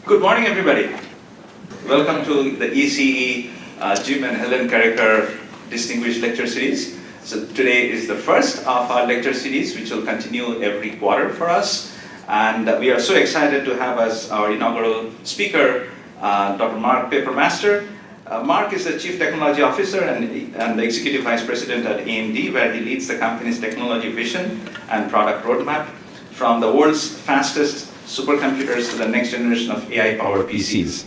Good morning, everybody. Welcome to the ECE Jim and Helen Carreker Distinguished Lecture Series. So today is the first of our lecture series, which will continue every quarter for us. And we are so excited to have as our inaugural speaker, Dr. Mark Papermaster. Mark is the Chief Technology Officer and the Executive Vice President at AMD, where he leads the company's technology vision and product roadmap from the world's fastest supercomputers to the next generation of AI-powered PCs.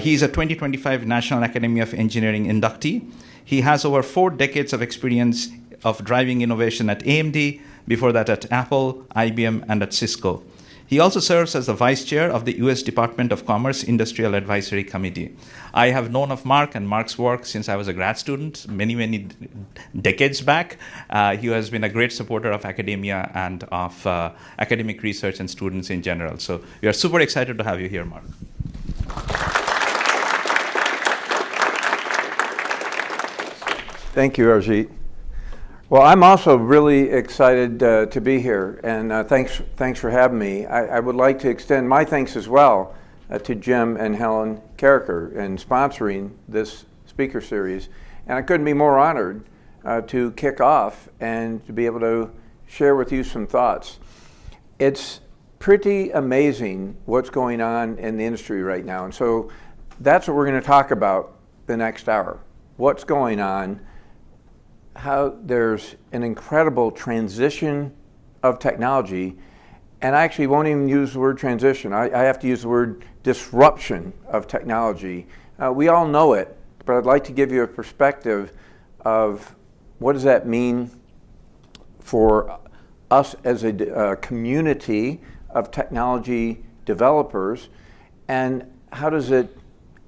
He's a 2025 National Academy of Engineering inductee. He has over 4 decades of experience of driving innovation at AMD, before that at Apple, IBM, and at Cisco. He also serves as the Vice Chair of the US Department of Commerce Industrial Advisory Committee. I have known of Mark and Mark's work since I was a grad student many decades back. He has been a great supporter of academia and of academic research and students in general. So we are super excited to have you here, Mark. Thank you, Arjit. Well, I'm also really excited to be here, and thanks for having me. I would like to extend my thanks as well to Jim and Helen Carreker in sponsoring this speaker series. And I couldn't be more honored to kick off and to be able to share with you some thoughts. It's pretty amazing what's going on in the industry right now, and so that's what we're going to talk about the next hour. What's going on, how there's an incredible transition of technology, and I actually won't even use the word transition. I have to use the word disruption of technology. We all know it, but I'd like to give you a perspective of what does that mean for us as a community of technology developers, and how does it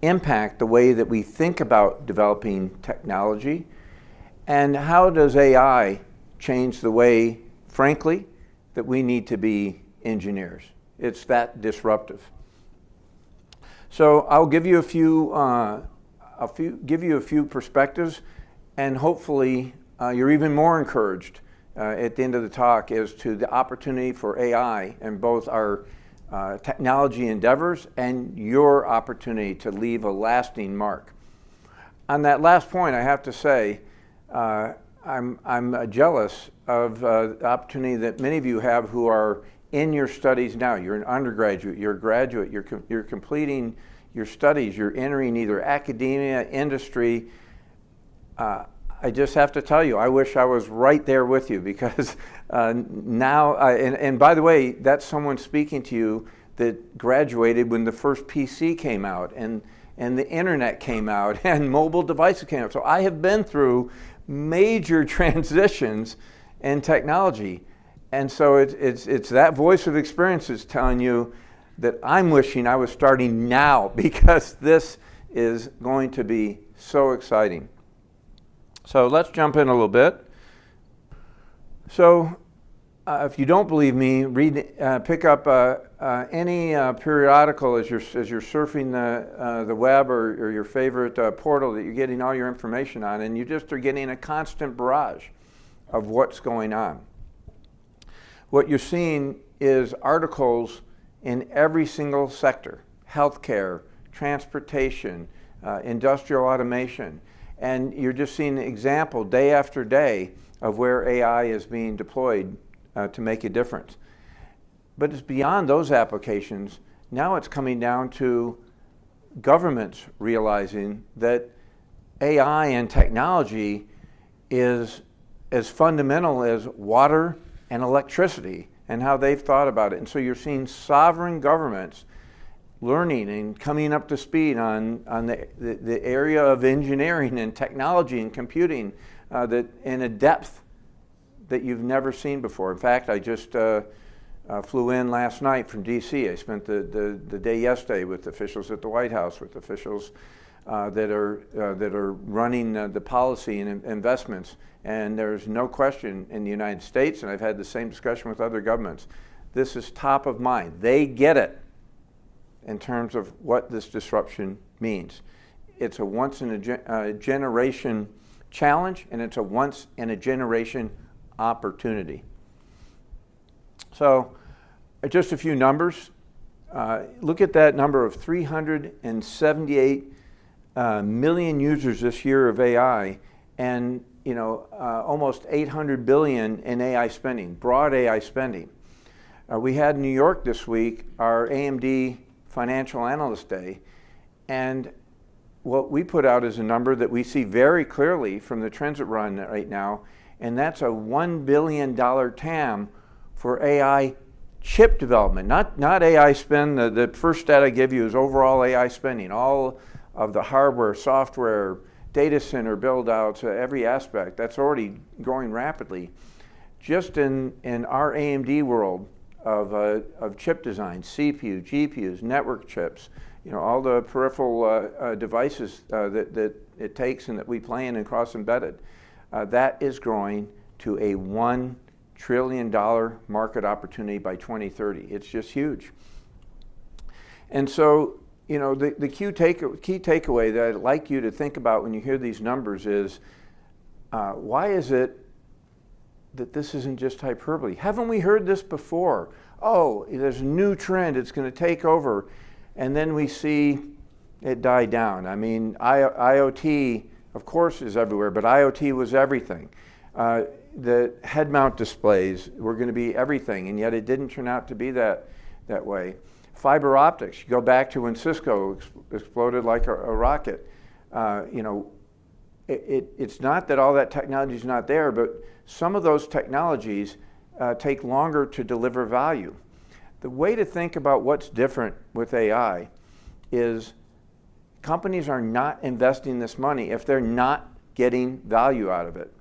impact the way that we think about developing technology. And how does AI change the way, frankly, that we need to be engineers? It's that disruptive. So I'll give you a few perspectives, and hopefully you're even more encouraged at the end of the talk as to the opportunity for AI in both our technology endeavors and your opportunity to leave a lasting mark. On that last point, I have to say, I'm jealous of the opportunity that many of you have who are in your studies now. You're an undergraduate, you're a graduate, you're completing your studies, you're entering either academia, industry. I just have to tell you, I wish I was right there with you, because now, and by the way, that's someone speaking to you that graduated when the first PC came out, and the internet came out, and mobile devices came out. So I have been through major transitions in technology. And so it's that voice of experience that's telling you that I'm wishing I was starting now, because this is going to be so exciting. So let's jump in a little bit. So if you don't believe me, pick up any periodical as you're surfing the web or your favorite portal that you're getting all your information on, and you just are getting a constant barrage of what's going on. What you're seeing is articles in every single sector: healthcare, transportation, industrial automation, and you're just seeing an example day after day of where AI is being deployed to make a difference. But it's beyond those applications. Now it's coming down to governments realizing that AI and technology is as fundamental as water and electricity, and how they've thought about it. And so you're seeing sovereign governments learning and coming up to speed on the area of engineering and technology and computing that in a depth that you've never seen before. In fact, I just flew in last night from DC. I spent the day yesterday with officials at the White House, with officials that are running the policy and investments. And there's no question in the United States, and I've had the same discussion with other governments, this is top of mind. They get it in terms of what this disruption means. It's a once in a generation challenge, and it's a once in a generation opportunity. So just a few numbers. Look at that number of 378 million users this year of AI, and almost 800 billion in AI spending, broad AI spending. We had in New York this week our AMD Financial Analyst Day, and what we put out is a number that we see very clearly from the trends that run right now, and that's a $1 billion TAM for AI chip development, not AI spend. The first stat I give you is overall AI spending, all of the hardware, software, data center build-outs, every aspect. That's already growing rapidly. Just in our AMD world of chip design, CPU, GPUs, network chips, all the peripheral devices that it takes and that we play in and cross-embedded, that is growing to a $1 trillion market opportunity by 2030. It's just huge. And so, the key takeaway that I'd like you to think about when you hear these numbers is, why is it that this isn't just hyperbole? Haven't we heard this before? Oh, there's a new trend, it's going to take over. And then we see it die down. I mean, IoT, of course, is everywhere, but IoT was everything. The head mount displays were going to be everything, and yet it didn't turn out to be that way. Fiber optics, you go back to when Cisco exploded like a rocket. It's not that all that technology is not there, but some of those technologies take longer to deliver value. The way to think about what's different with AI is companies are not investing this money if they're not getting value out of it.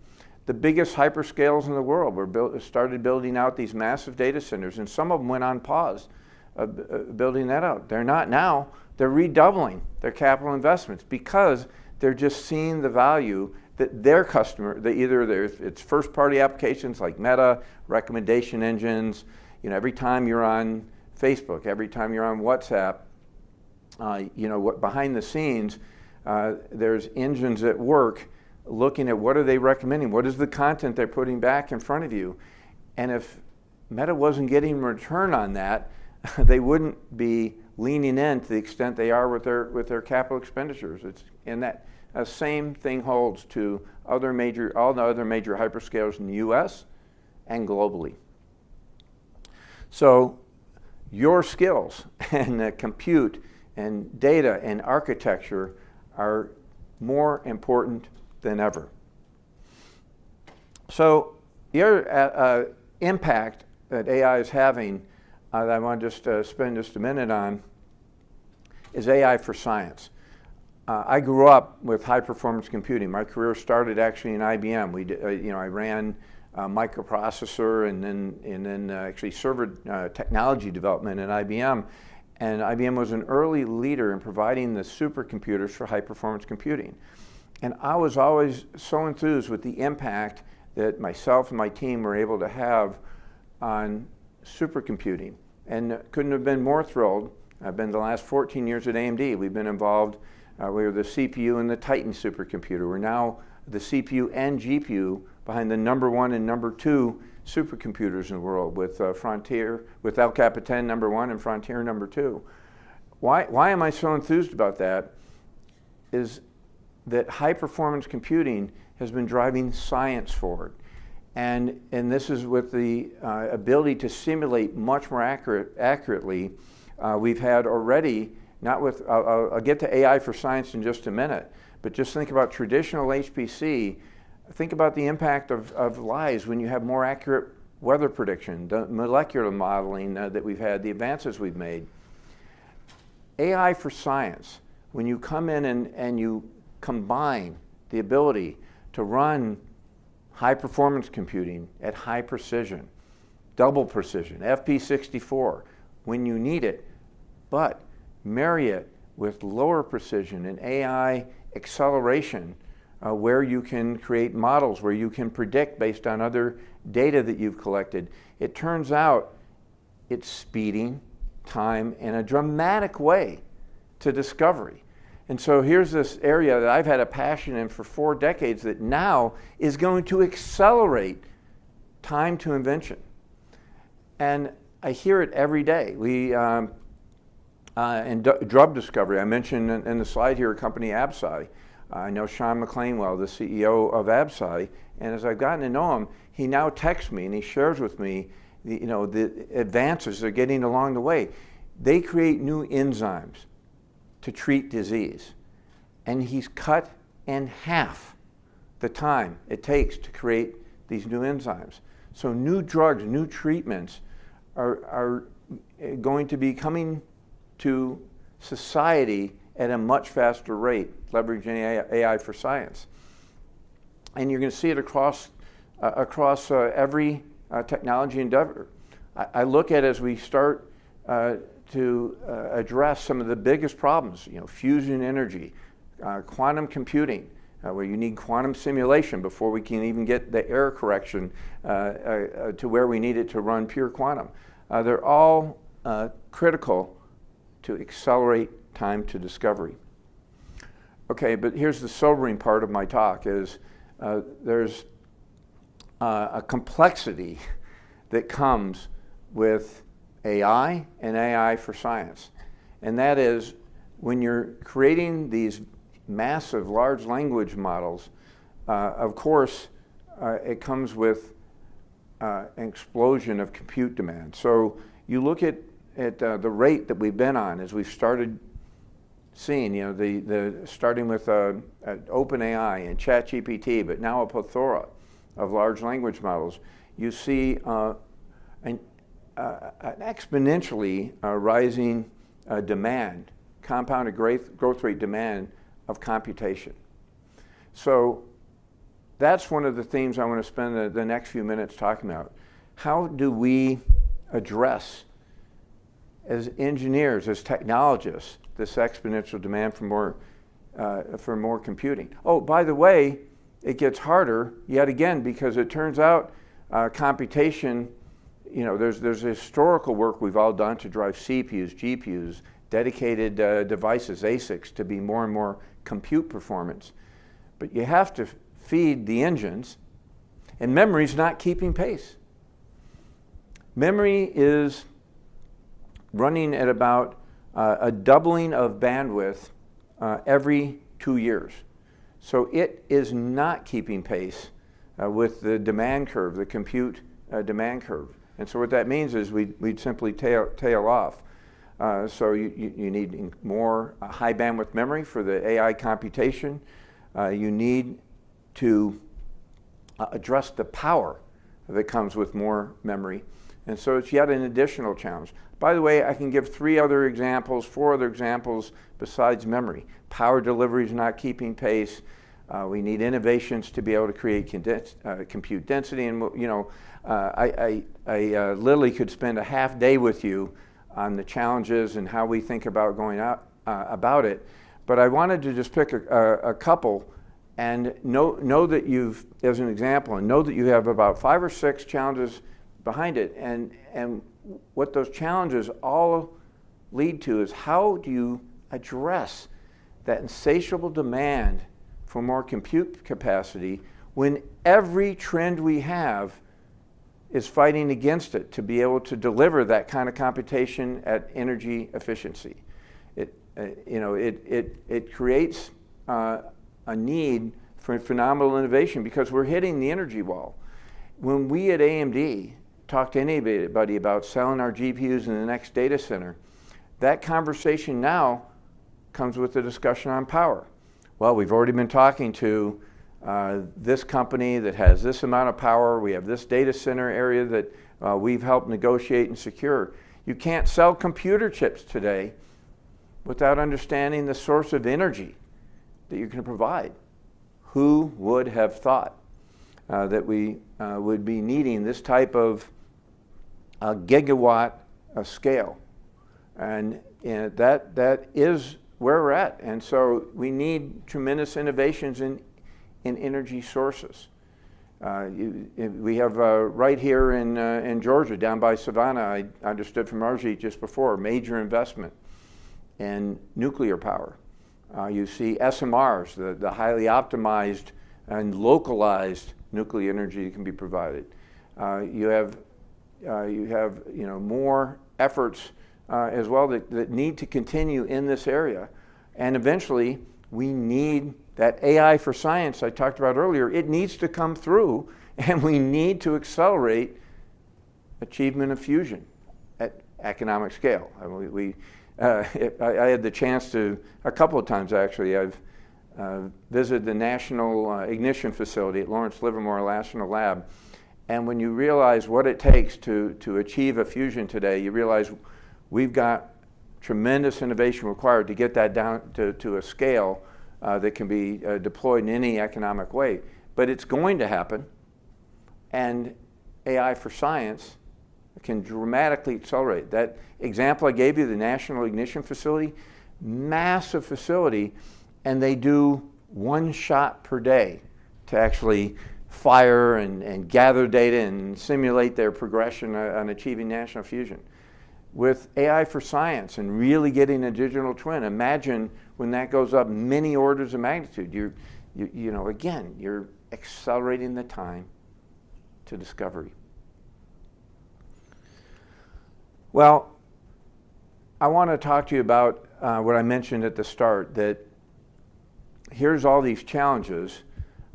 The biggest hyperscales in the world started building out these massive data centers, and some of them went on pause building that out. They're not now. They're redoubling their capital investments because they're just seeing the value that their customer, it's first-party applications like Meta, recommendation engines. Every time you're on Facebook, every time you're on WhatsApp, behind the scenes, there's engines at work looking at what are they recommending, what is the content they're putting back in front of you. And if Meta wasn't getting return on that, they wouldn't be leaning in to the extent they are with their capital expenditures. And that same thing holds to all the other major hyperscalers in the US and globally. So your skills and compute and data and architecture are more important than ever. So the other impact that AI is having that I want to just spend just a minute on is AI for science. I grew up with high-performance computing. My career started actually in IBM. I ran microprocessor and then actually server technology development at IBM. And IBM was an early leader in providing the supercomputers for high-performance computing. And I was always so enthused with the impact that myself and my team were able to have on supercomputing. And couldn't have been more thrilled. I've been the last 14 years at AMD. We've been involved. We were the CPU in the Titan supercomputer. We're now the CPU and GPU behind the #1 and #2 supercomputers in the world with Frontier, with El Capitan #1 and Frontier #2. Why am I so enthused about that? Is that high-performance computing has been driving science forward. And this is with the ability to simulate much more accurately. We've had already, I'll get to AI for science in just a minute, but just think about traditional HPC. Think about the impact of lives when you have more accurate weather prediction, the molecular modeling that we've had, the advances we've made. AI for science, when you come in and you combine the ability to run high-performance computing at high precision, double precision, FP64, when you need it, but marry it with lower precision and AI acceleration, where you can create models, where you can predict based on other data that you've collected. It turns out it's speeding time in a dramatic way to discovery. And so here's this area that I've had a passion in for 4 decades that now is going to accelerate time to invention. And I hear it every day. and drug discovery. I mentioned in the slide here a company, Absci. I know Sean McLean well, the CEO of Absci, and as I've gotten to know him, he now texts me and he shares with me the advances they're getting along the way. They create new enzymes to treat disease, and he's cut in half the time it takes to create these new enzymes. So new drugs, new treatments are going to be coming to society at a much faster rate, leveraging AI for science. And you're going to see it across every technology endeavor. I look at as we start to address some of the biggest problems, fusion energy, quantum computing, where you need quantum simulation before we can even get the error correction to where we need it to run pure quantum. They're all critical to accelerate time to discovery. Okay, but here's the sobering part of my talk is there's a complexity that comes with AI and AI for science. And that is when you're creating these massive large language models, of course, it comes with an explosion of compute demand. So you look at the rate that we've been on as we've started seeing, starting with OpenAI and ChatGPT, but now a plethora of large language models, you see an exponentially rising demand, compounded growth rate demand of computation. So that's one of the themes I want to spend the next few minutes talking about. How do we address, as engineers, as technologists, this exponential demand for more computing? Oh, by the way, it gets harder yet again because it turns out computation, there's historical work we've all done to drive CPUs, GPUs, dedicated devices, ASICs, to be more and more compute performance. But you have to feed the engines, and memory's not keeping pace. Memory is running at about a doubling of bandwidth every 2 years. So it is not keeping pace with the demand curve, the compute demand curve. And so what that means is we'd simply tail off. So you need more high bandwidth memory for the AI computation. You need to address the power that comes with more memory. And so it's yet an additional challenge. By the way, I can give 4 other examples besides memory. Power delivery is not keeping pace. We need innovations to be able to create compute density. And I literally could spend a half day with you on the challenges and how we think about going out about it. But I wanted to just pick a couple and know that you've, as an example, and know that you have about 5 or 6 challenges behind it. And what those challenges all lead to is how do you address that insatiable demand for more compute capacity when every trend we have is fighting against it to be able to deliver that kind of computation at energy efficiency. It creates a need for phenomenal innovation because we're hitting the energy wall. When we at AMD talk to anybody about selling our GPUs in the next data center, that conversation now comes with a discussion on power. Well, we've already been talking to this company that has this amount of power. We have this data center area that we've helped negotiate and secure. You can't sell computer chips today without understanding the source of energy that you can provide. Who would have thought that we would be needing this type of gigawatt scale? And that is where we're at. And so we need tremendous innovations in energy sources. We have right here in Georgia, down by Savannah, I understood from Arjit just before, major investment in nuclear power. You see SMRs, the highly optimized and localized nuclear energy that can be provided. You have more efforts as well that need to continue in this area. And eventually, we need that AI for science I talked about earlier. It needs to come through, and we need to accelerate achievement of fusion at economic scale. I mean, I had the chance to, a couple of times actually, I've visited the National Ignition Facility at Lawrence Livermore National Lab. And when you realize what it takes to achieve a fusion today, you realize we've got tremendous innovation required to get that down to a scale that can be deployed in any economic way. But it's going to happen, and AI for science can dramatically accelerate. That example I gave you, the National Ignition Facility, massive facility, and they do 1 shot per day to actually fire and gather data and simulate their progression on achieving national fusion. With AI for science and really getting a digital twin, imagine when that goes up many orders of magnitude. You know, again, you're accelerating the time to discovery. Well, I want to talk to you about what I mentioned at the start, that here's all these challenges.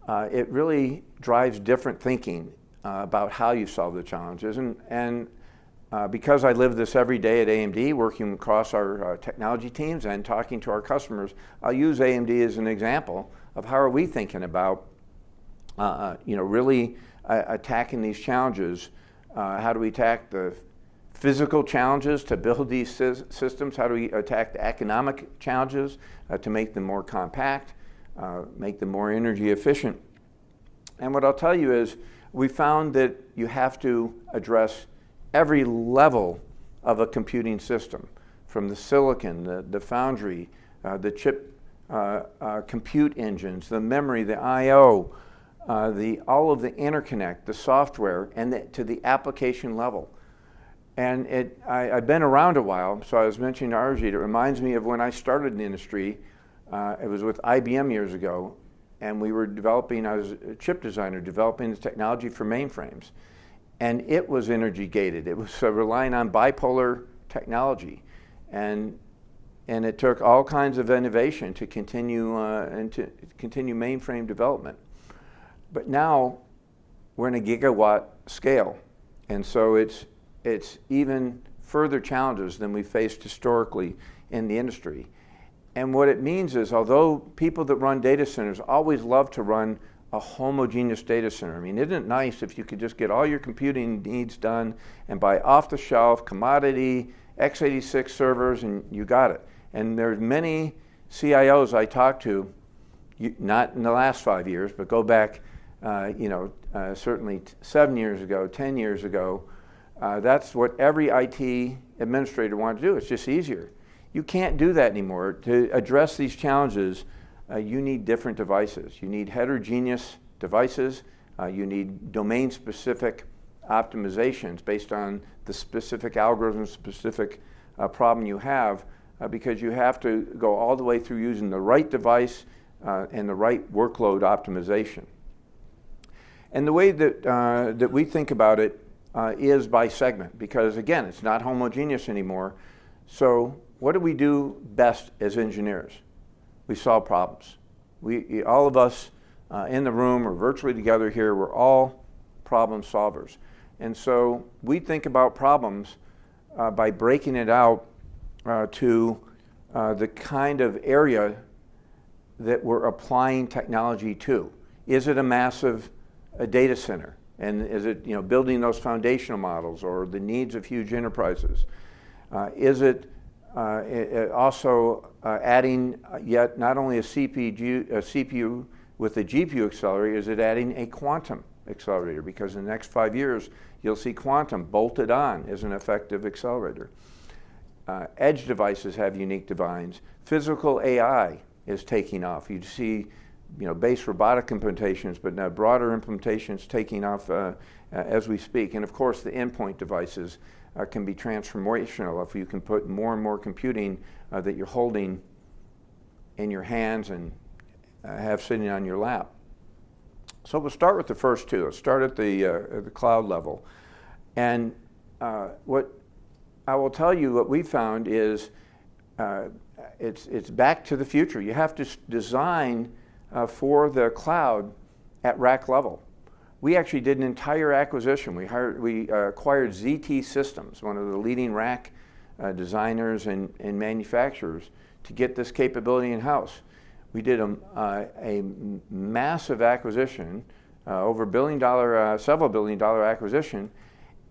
It really drives different thinking about how you solve the challenges. And because I live this every day at AMD, working across our technology teams and talking to our customers, I'll use AMD as an example of how are we thinking about really attacking these challenges. How do we attack the physical challenges to build these systems? How do we attack the economic challenges to make them more compact, make them more energy efficient? And what I'll tell you is we found that you have to address every level of a computing system, from the silicon, the foundry, the chip compute engines, the memory, the I/O, all of the interconnect, the software, and to the application level. And I've been around a while, so I was mentioning to Arjit, it reminds me of when I started in the industry. It was with IBM years ago, and we were developing, I was a chip designer, developing the technology for mainframes. And it was energy gated. It was relying on bipolar technology. And it took all kinds of innovation to continue mainframe development. But now we're in a gigawatt scale. And so it's even further challenges than we faced historically in the industry. And what it means is, although people that run data centers always love to run a homogeneous data center. I mean, isn't it nice if you could just get all your computing needs done and buy off-the-shelf commodity x86 servers and you got it. And there's many CIOs I talk to, not in the last 5 years, but go back, certainly 7 years ago, 10 years ago. That's what every IT administrator wanted to do. It's just easier. You can't do that anymore. To address these challenges, you need different devices. You need heterogeneous devices. You need domain-specific optimizations based on the specific algorithm, specific problem you have, because you have to go all the way through using the right device and the right workload optimization. And the way that we think about it is by segment, because again, it's not homogeneous anymore. So what do we do best as engineers? We solve problems. All of us in the room or virtually together here, we're all problem solvers. And so we think about problems by breaking it out to the kind of area that we're applying technology to. Is it a massive data center? And is it building those foundational models or the needs of huge enterprises? Is it also adding yet not only a CPU with a GPU accelerator, is it adding a quantum accelerator? Because in the next 5 years, you'll see quantum bolted on as an effective accelerator. Edge devices have unique designs. Physical AI is taking off. You see base robotic implementations, but now broader implementations taking off as we speak. And of course, the endpoint devices can be transformational if you can put more and more computing that you're holding in your hands and have sitting on your lap. So we'll start with the first two. Let's start at the cloud level. And what I will tell you what we found is it's back to the future. You have to design for the cloud at rack level. We actually did an entire acquisition. We acquired ZT Systems, one of the leading rack designers and manufacturers, to get this capability in-house. We did a massive acquisition, over several billion dollar acquisition,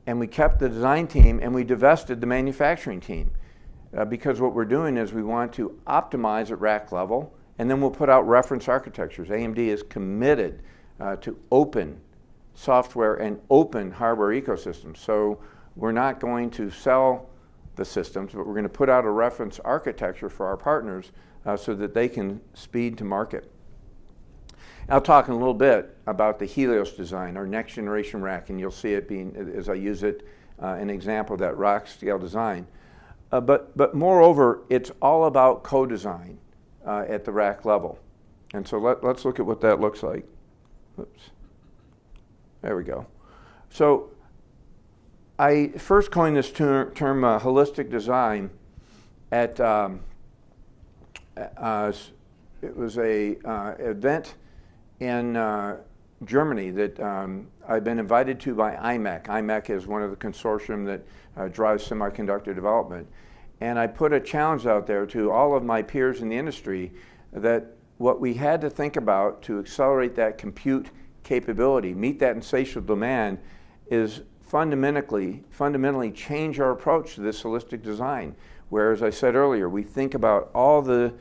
and we kept the design team and we divested the manufacturing team. Because what we're doing is we want to optimize at rack level, and then we'll put out reference architectures. AMD is committed to open software and open hardware ecosystems. So we're not going to sell the systems, but we're going to put out a reference architecture for our partners so that they can speed to market. I'll talk in a little bit about the Helios design, our next generation rack, and you'll see it being, as I use it, an example of that rack scale design. But moreover, it's all about co-design at the rack level. And so let's look at what that looks like. Oops. There we go. So I first coined this term holistic design at, it was a event in Germany that I've been invited to by IMEC. IMEC is one of the consortium that drives semiconductor development. And I put a challenge out there to all of my peers in the industry that what we had to think about to accelerate that compute capability, meet that insatiable demand, is fundamentally change our approach to this holistic design, where, as I said earlier, we think about all the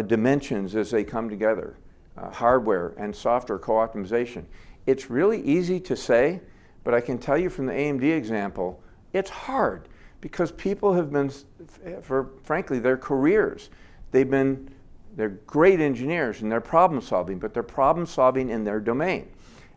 dimensions as they come together, hardware and software co-optimization. It's really easy to say, but I can tell you from the AMD example, it's hard because people have been, for frankly, their careers, they're great engineers and they're problem solving, but they're problem solving in their domain.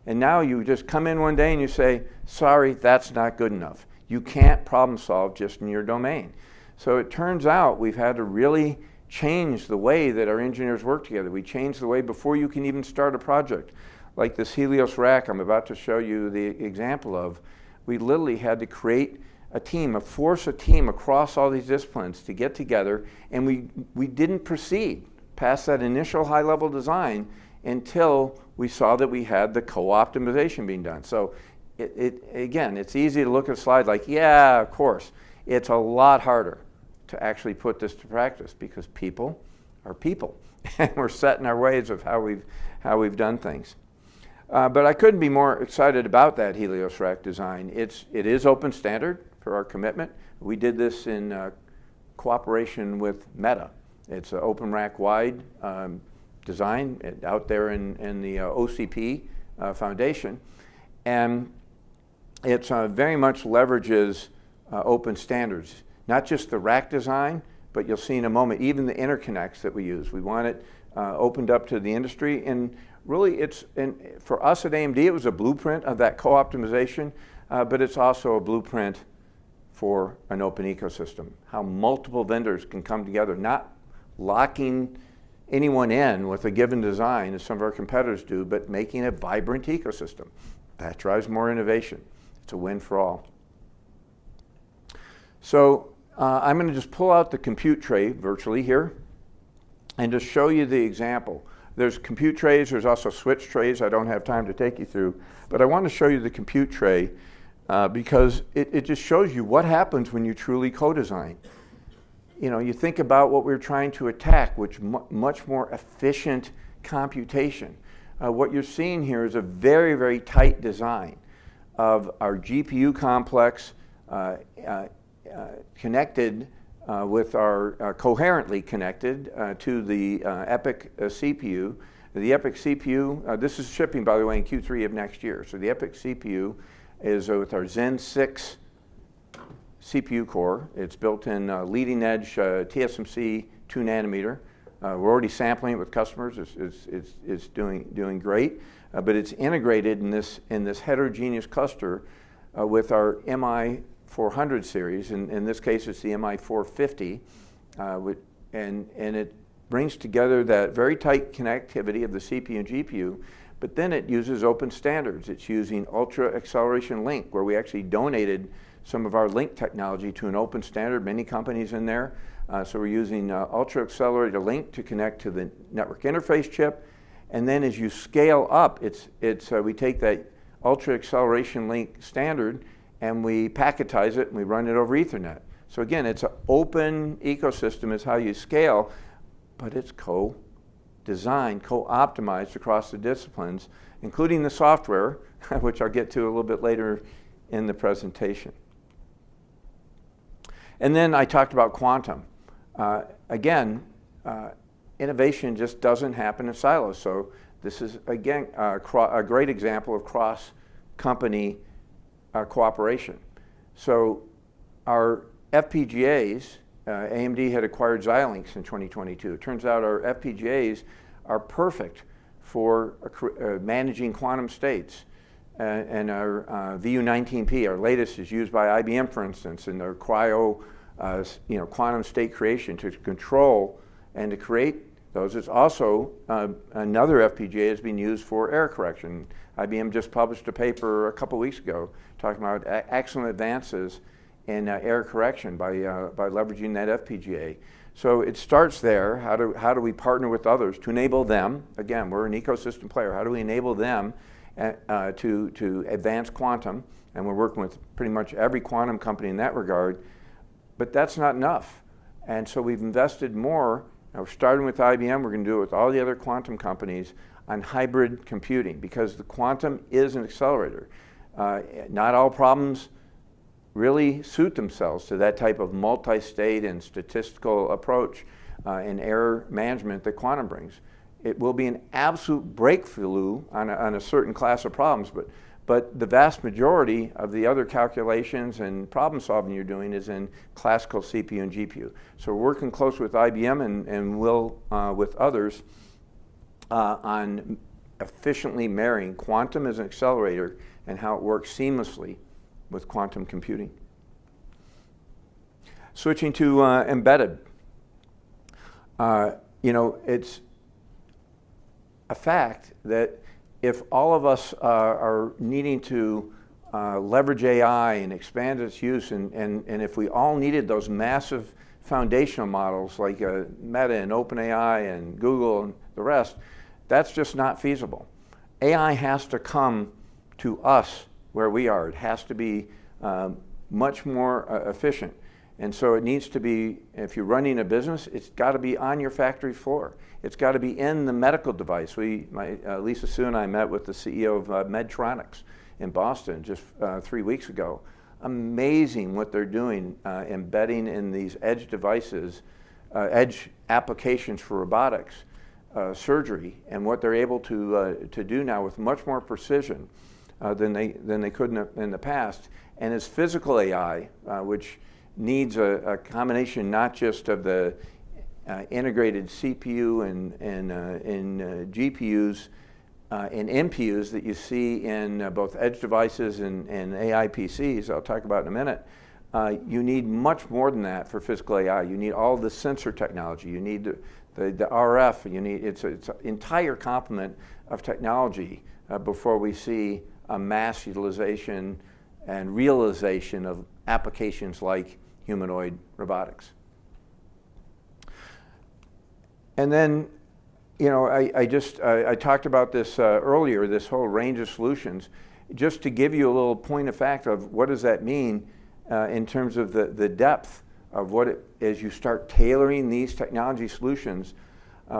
And now you just come in one day and you say, sorry, that's not good enough. You can't problem solve just in your domain. So it turns out we've had to really change the way that our engineers work together. We change the way before you can even start a project. Like this Helios rack I'm about to show you the example of, we literally had to create a team, force a team across all these disciplines to get together, and we didn't proceed past that initial high-level design until we saw that we had the co-optimization being done. So again, it's easy to look at a slide like, yeah, of course. It's a lot harder to actually put this to practice because people are people, and we're set in our ways of how we've done things. But I couldn't be more excited about that Helios rack design. It is open standard for our commitment. We did this in cooperation with Meta. It's an open rack wide design out there in the OCP Foundation, and it very much leverages open standards. Not just the rack design, but you'll see in a moment, even the interconnects that we use. We want it opened up to the industry, and really for us at AMD, it was a blueprint of that co-optimization, but it's also a blueprint for an open ecosystem, how multiple vendors can come together, not locking anyone in with a given design as some of our competitors do, but making a vibrant ecosystem. That drives more innovation. It's a win for all. So I'm going to just pull out the compute tray virtually here and just show you the example. There's compute trays, there's also switch trays I don't have time to take you through, but I want to show you the compute tray because it just shows you what happens when you truly co-design. You know, you think about what we're trying to attack, which much more efficient computation. What you're seeing here is a very, very tight design of our GPU complex connected with our coherently connected to the EPYC CPU. The EPYC CPU, this is shipping, by the way, in Q3 of next year. So the EPYC CPU is with our Zen 6 CPU core. It's built in leading edge TSMC 2 nanometer. We're already sampling it with customers. It's doing great, but it's integrated in this heterogeneous cluster with our MI400 series. In this case, it's the MI450, and it brings together that very tight connectivity of the CPU and GPU. But then it uses open standards. It's using ultra acceleration link, where we actually donated some of our link technology to an open standard, many companies in there. So we're using Ultra Accelerator Link to connect to the network interface chip. And then as you scale up, we take that Ultra Acceleration Link standard and we packetize it and we run it over Ethernet. So again, it's an open ecosystem is how you scale, but it's co-designed, co-optimized across the disciplines, including the software, which I'll get to a little bit later in the presentation. And then I talked about quantum. Again, innovation just doesn't happen in silos. So this is, again, a great example of cross-company cooperation. So our FPGAs, AMD had acquired Xilinx in 2022. It turns out our FPGAs are perfect for managing quantum states. And our VU19P, our latest, is used by IBM, for instance, in their cryo, quantum state creation to control and to create those. It's also another FPGA is being used for error correction. IBM just published a paper a couple weeks ago talking about excellent advances in error correction by leveraging that FPGA. So it starts there. How do we partner with others to enable them? Again, we're an ecosystem player. How do we enable them to advance quantum? And we're working with pretty much every quantum company in that regard. But that's not enough. And so we've invested more. We're starting with IBM. We're going to do it with all the other quantum companies on hybrid computing, because the quantum is an accelerator. Not all problems really suit themselves to that type of multi-state and statistical approach and error management that quantum brings. It will be an absolute breakthrough on a certain class of problems, but the vast majority of the other calculations and problem solving you're doing is in classical CPU and GPU. So we're working close with IBM and will with others on efficiently marrying quantum as an accelerator and how it works seamlessly with quantum computing. Switching to embedded. It's a fact that if all of us are needing to leverage AI and expand its use, and if we all needed those massive foundational models like Meta and OpenAI and Google and the rest, that's just not feasible. AI has to come to us where we are. It has to be much more efficient. And so it needs to be, if you're running a business, it's got to be on your factory floor. It's got to be in the medical device. Lisa Sue and I met with the CEO of Medtronics in Boston just 3 weeks ago. Amazing what they're doing, embedding in these edge devices, edge applications for robotics, surgery, and what they're able to do now with much more precision than they could in the past. And as physical AI, which needs a combination not just of the integrated CPU and GPUs and NPUs that you see in both edge devices and AI PCs, I'll talk about in a minute. You need much more than that for physical AI. You need all the sensor technology. You need the RF. You need it's an entire complement of technology before we see a mass utilization and realization of applications like humanoid robotics. And then, I talked about this earlier, this whole range of solutions, just to give you a little point of fact of what does that mean in terms of the depth of as you start tailoring these technology solutions.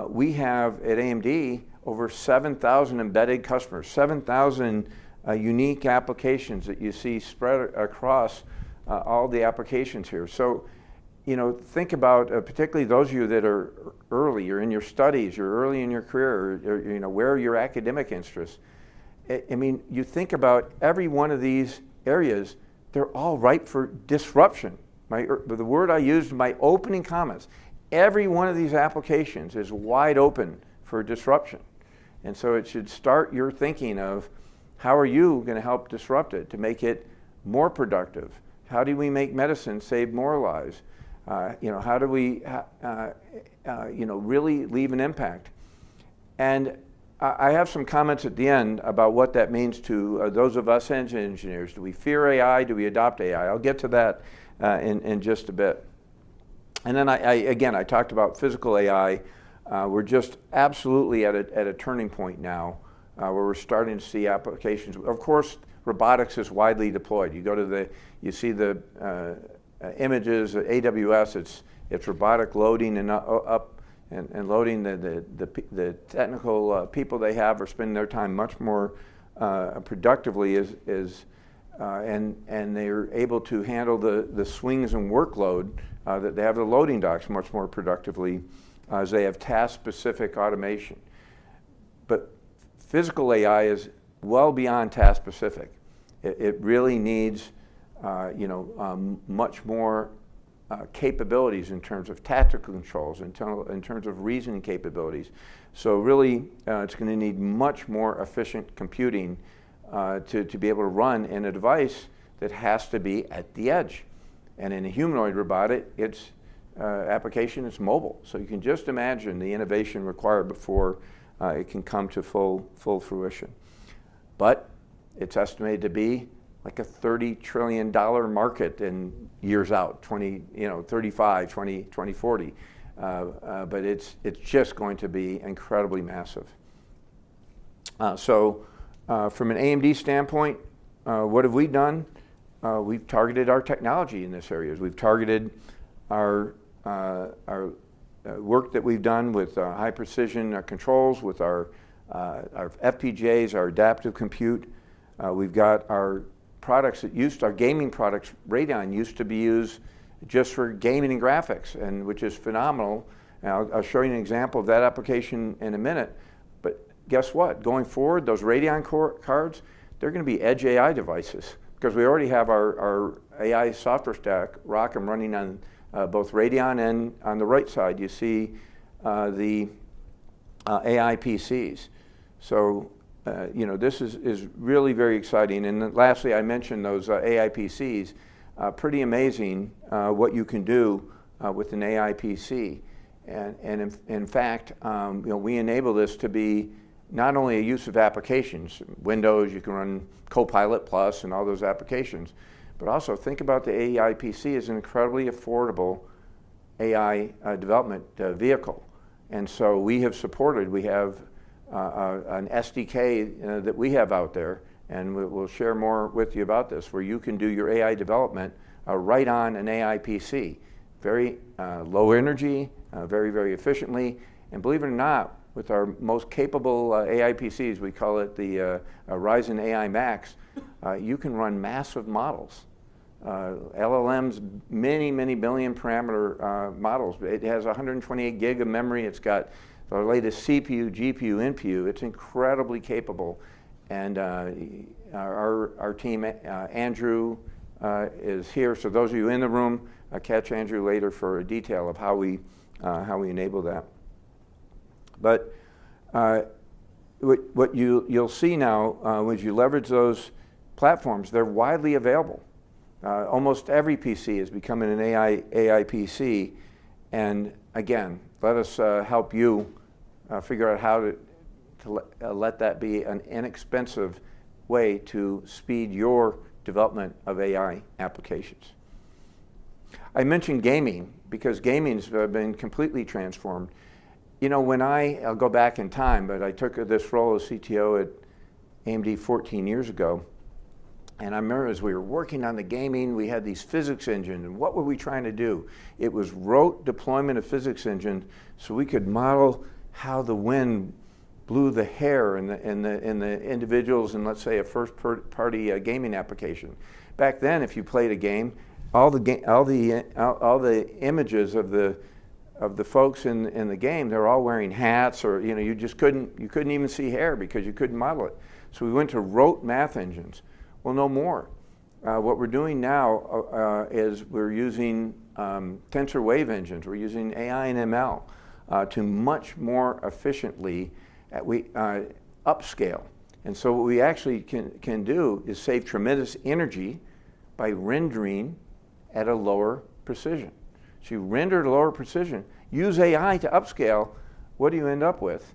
We have at AMD over 7,000 embedded customers, 7,000 unique applications that you see spread across all the applications here. So, think about particularly those of you that are early, you're in your studies, you're early in your career, or, where are your academic interests? You think about every one of these areas, they're all ripe for disruption. The word I used in my opening comments, every one of these applications is wide open for disruption. And so it should start your thinking of how are you going to help disrupt it to make it more productive? How do we make medicine save more lives? How do we, really leave an impact? And I have some comments at the end about what that means to those of us engine engineers. Do we fear AI? Do we adopt AI? I'll get to that in just a bit. And then I talked about physical AI. We're just absolutely at a turning point now where we're starting to see applications. Of course, robotics is widely deployed. You see the images at AWS. It's robotic loading and up and loading. The technical people they have are spending their time much more productively and they're able to handle the swings and workload that they have the loading docks much more productively as they have task-specific automation. But physical AI is well beyond task-specific. It really needs much more capabilities in terms of tactical controls, in terms of reasoning capabilities. So really, it's going to need much more efficient computing to be able to run in a device that has to be at the edge. And in a humanoid robotic, its application is mobile. So you can just imagine the innovation required before it can come to full fruition. But it's estimated to be like a $30 trillion market in years out, 2035, 2040. But it's just going to be incredibly massive. So from an AMD standpoint, what have we done? We've targeted our technology in this area. We've targeted our work that we've done with high precision controls, with our FPGAs, our adaptive compute. We've got our products our gaming products. Radeon used to be used just for gaming and graphics, and which is phenomenal. And I'll show you an example of that application in a minute. But guess what? Going forward, those Radeon cards, they're going to be edge AI devices because we already have our AI software stack, ROCm, running on both Radeon, and on the right side you see the AI PCs. So this is really very exciting. And then lastly, I mentioned those AI PCs. Pretty amazing what you can do with an AI PC. And in fact, we enable this to be not only a use of applications, Windows, you can run Copilot Plus and all those applications, but also think about the AI PC as an incredibly affordable AI development vehicle. And so we have an SDK that we have out there, and we'll share more with you about this, where you can do your AI development right on an AI PC. Very low energy, very, very efficiently, and believe it or not, with our most capable AI PCs, we call it the Ryzen AI Max, you can run massive models. LLMs, many billion parameter models. It has 128 gig of memory. It's got the latest CPU, GPU, NPU. It's incredibly capable. And our team, Andrew, is here. So those of you in the room, catch Andrew later for a detail of how we enable that. But what you'll see now, as you leverage those platforms, they're widely available. Almost every PC is becoming an AI PC. And again, let us help you figure out how to let that be an inexpensive way to speed your development of AI applications. I mentioned gaming because gaming's been completely transformed. When I'll go back in time, but I took this role as CTO at AMD 14 years ago, and I remember as we were working on the gaming, we had these physics engines, and what were we trying to do? It was rote deployment of physics engine so we could model how the wind blew the hair in the individuals in, let's say, a first-party gaming application. Back then, if you played a game, all the images of the folks in the game, they're all wearing hats, or you couldn't even see hair because you couldn't model it. So we went to rote math engines. Well, no more. What we're doing now is we're using tensor wave engines. We're using AI and ML to much more efficiently upscale. And so what we actually can do is save tremendous energy by rendering at a lower precision. So you render at a lower precision, use AI to upscale. What do you end up with?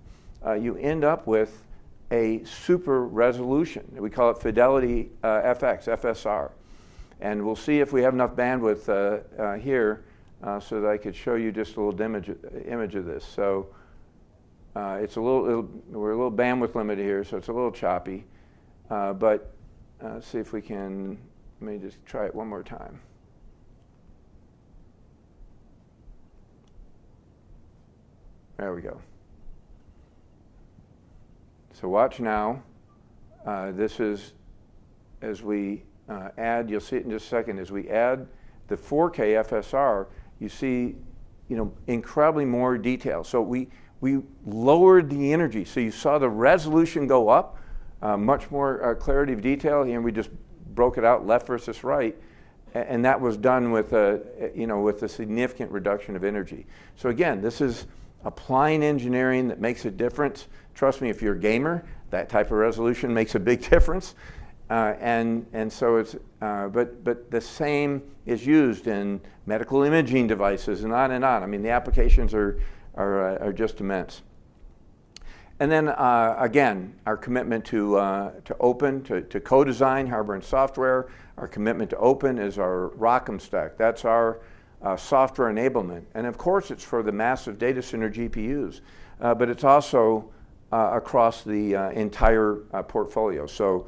you end up with a super resolution. We call it Fidelity FSR. And we'll see if we have enough bandwidth here so that I could show you just a little image of this. So it's we're a little bandwidth limited here, so it's a little choppy. But let's see if we can, let me just try it one more time. There we go. So watch now. This is, as we add, you'll see it in just a second, as we add the 4K FSR, you see, incredibly more detail. So we lowered the energy. So you saw the resolution go up, much more clarity of detail. Here we just broke it out left versus right, and that was done with with a significant reduction of energy. So again, this is applying engineering that makes a difference. Trust me, if you're a gamer, that type of resolution makes a big difference. And so it's, but the same is used in medical imaging devices and on and on. I mean, the applications are just immense. And then again, our commitment to open, to co-design hardware and software. Our commitment to open is our ROCm stack. That's our software enablement. And of course, it's for the massive data center GPUs, but it's also across the entire portfolio. So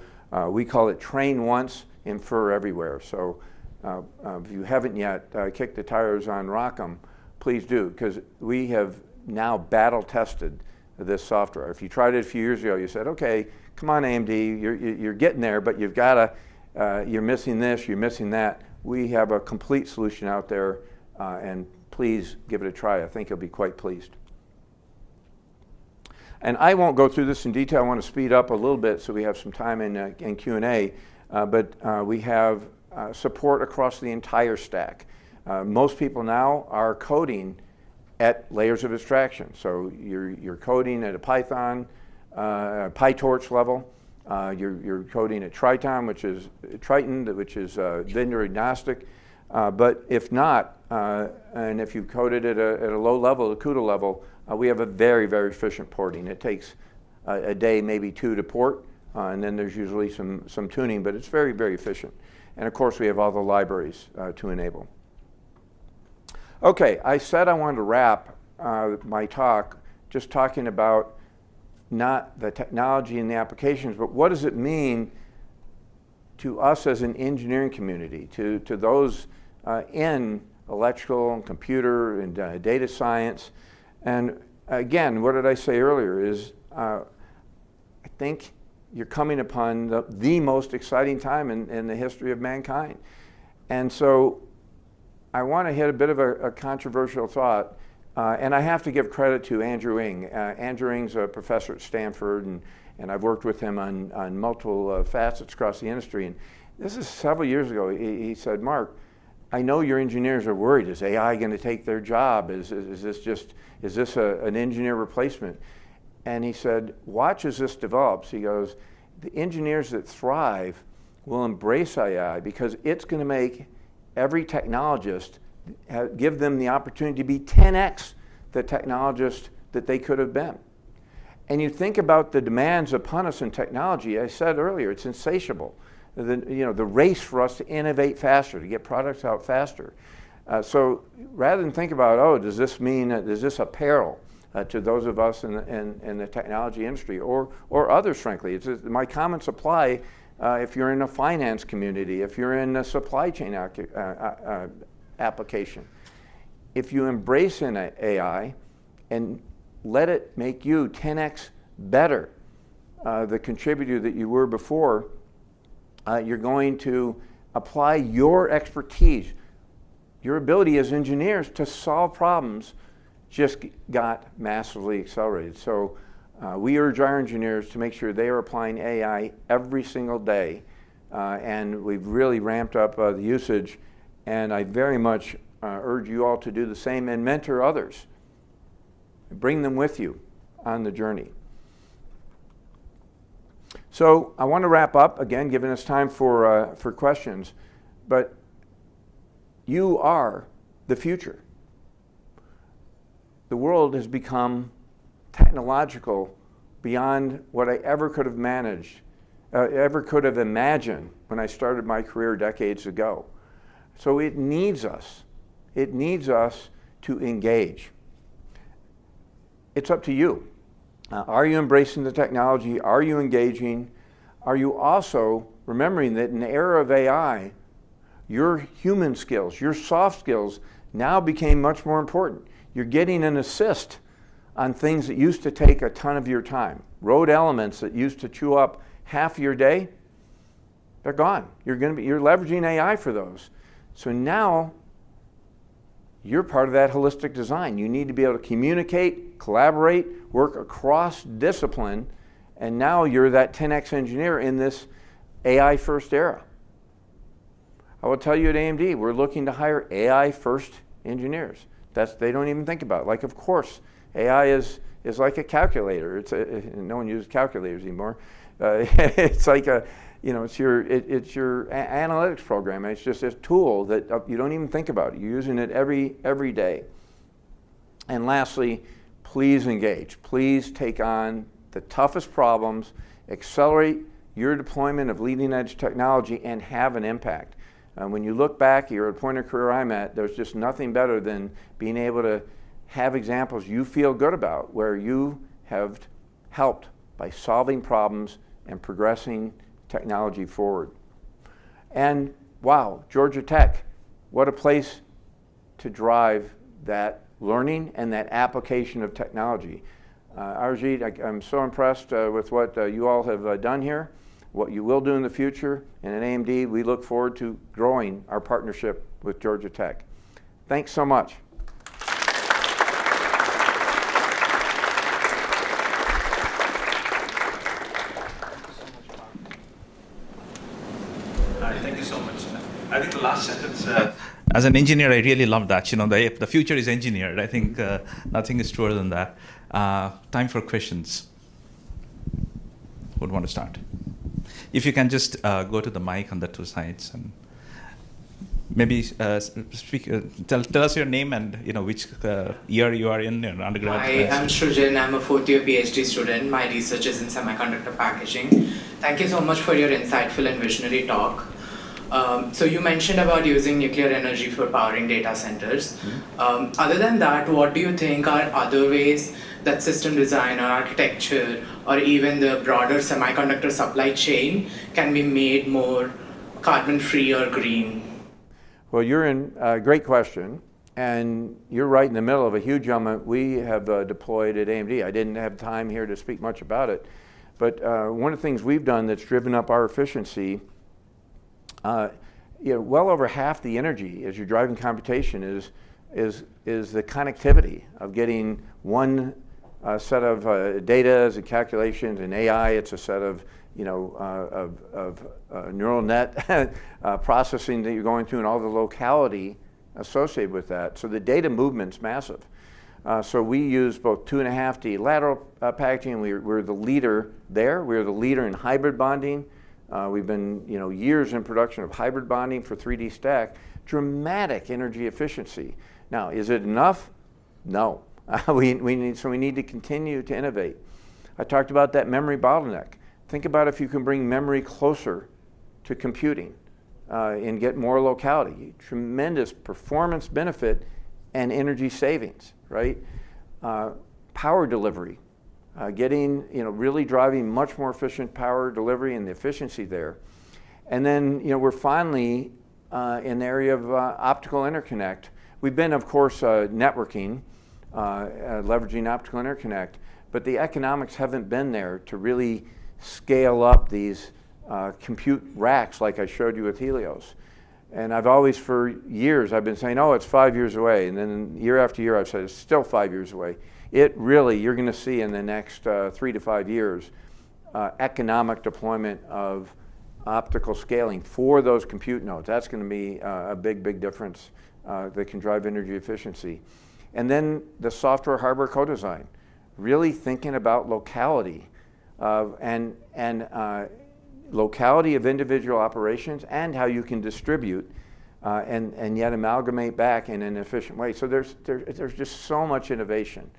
we call it train once, infer everywhere. So if you haven't yet kicked the tires on ROCm, please do, because we have now battle tested this software. If you tried it a few years ago, you said, okay, come on AMD, you're getting there, but you've got to, you're missing this, you're missing that. We have a complete solution out there, and please give it a try. I think you'll be quite pleased. And I won't go through this in detail. I want to speed up a little bit so we have some time in Q&A, but we have support across the entire stack. Most people now are coding at layers of abstraction. So you're coding at a Python, PyTorch level. You're coding at Triton, which is vendor agnostic. But if not, and if you've coded at a low level, a CUDA level, we have a very, very efficient porting. It takes a day, maybe two to port, and then there's usually some tuning, but it's very, very efficient. And of course, we have all the libraries to enable. Okay, I said I wanted to wrap my talk just talking about not the technology and the applications, but what does it mean to us as an engineering community, to those in electrical and computer and data science. And again, what did I say earlier is I think you're coming upon the most exciting time in the history of mankind. And so I want to hit a bit of a controversial thought, and I have to give credit to Andrew Ng. Andrew Ng's a professor at Stanford, and I've worked with him on multiple facets across the industry. And this is several years ago. He said, Mark, I know your engineers are worried. Is AI going to take their job? Is this an engineer replacement? And he said, watch as this develops. He goes, the engineers that thrive will embrace AI because it's going to make every technologist, give them the opportunity to be 10x the technologist that they could have been. And you think about the demands upon us in technology, I said earlier, it's insatiable. The race for us to innovate faster, to get products out faster. So rather than think about, oh, does this mean, is this a peril to those of us in the technology industry or others, frankly? My comments apply if you're in a finance community, if you're in a supply chain application. If you embrace an AI and let it make you 10x better, the contributor that you were before, you're going to apply your expertise. Your ability as engineers to solve problems just got massively accelerated. So we urge our engineers to make sure they are applying AI every single day. And we've really ramped up the usage. And I very much urge you all to do the same and mentor others. Bring them with you on the journey. So I want to wrap up, again, giving us time for questions. But you are the future. The world has become technological beyond what I ever could have imagined when I started my career decades ago. So it needs us. It needs us to engage. It's up to you. Are you embracing the technology? Are you engaging? Are you also remembering that in the era of AI, your human skills, your soft skills now became much more important. You're getting an assist on things that used to take a ton of your time. Road elements that used to chew up half your day, they're gone. You're leveraging AI for those. So now you're part of that holistic design. You need to be able to communicate, collaborate, work across discipline, and now you're that 10x engineer in this AI first era. I will tell you at AMD, we're looking to hire AI first engineers. They don't even think about it. Like, of course, AI is like a calculator. No one uses calculators anymore. It's like it's your analytics program. It's just a tool that you don't even think about. You're using it every day. And lastly, please engage. Please take on the toughest problems, accelerate your deployment of leading edge technology, and have an impact. When you look back, you're at a point of career I'm at, there's just nothing better than being able to have examples you feel good about where you have helped by solving problems and progressing technology forward. And wow, Georgia Tech, what a place to drive that learning and that application of technology. Arijit, I'm so impressed with what you all have done here, what you will do in the future, and at AMD, we look forward to growing our partnership with Georgia Tech. Thanks so much. Thank you so much. I think the last sentence, as an engineer, I really love that. The future is engineered. I think nothing is truer than that. Time for questions. Who would want to start? If you can just go to the mic on the two sides and maybe speak. Tell us your name and which year you are in your undergrad. Hi, I'm Srujan. I'm a fourth-year PhD student. My research is in semiconductor packaging. Thank you so much for your insightful and visionary talk. So you mentioned about using nuclear energy for powering data centers. Mm-hmm. Other than that, what do you think are other ways that system design or architecture or even the broader semiconductor supply chain can be made more carbon-free or green? Well, you're in a great question, and you're right in the middle of a huge element we have deployed at AMD. I didn't have time here to speak much about it, but one of the things we've done that's driven up our efficiency, well over half the energy as you're driving computation is the connectivity of getting one set of data and calculations. In AI, it's a set of neural net processing that you're going through and all the locality associated with that. So the data movement's massive. So we use both 2.5D lateral packaging. We're the leader there. We're the leader in hybrid bonding. We've been years in production of hybrid bonding for 3D stack. Dramatic energy efficiency. Now, is it enough? No. We need to continue to innovate. I talked about that memory bottleneck. Think about if you can bring memory closer to computing and get more locality. Tremendous performance benefit and energy savings, right? Power delivery, getting, really driving much more efficient power delivery and the efficiency there. And then, we're finally in the area of optical interconnect. We've been, of course, networking, leveraging optical interconnect, but the economics haven't been there to really scale up these compute racks like I showed you with Helios. And I've always, for years, I've been saying, oh, it's 5 years away. And then year after year, I've said, it's still 5 years away. It really, you're going to see in the next 3 to 5 years, economic deployment of optical scaling for those compute nodes. That's going to be a big, big difference that can drive energy efficiency. And then the software hardware co-design, really thinking about locality and locality of individual operations and how you can distribute and yet amalgamate back in an efficient way. So there's just so much innovation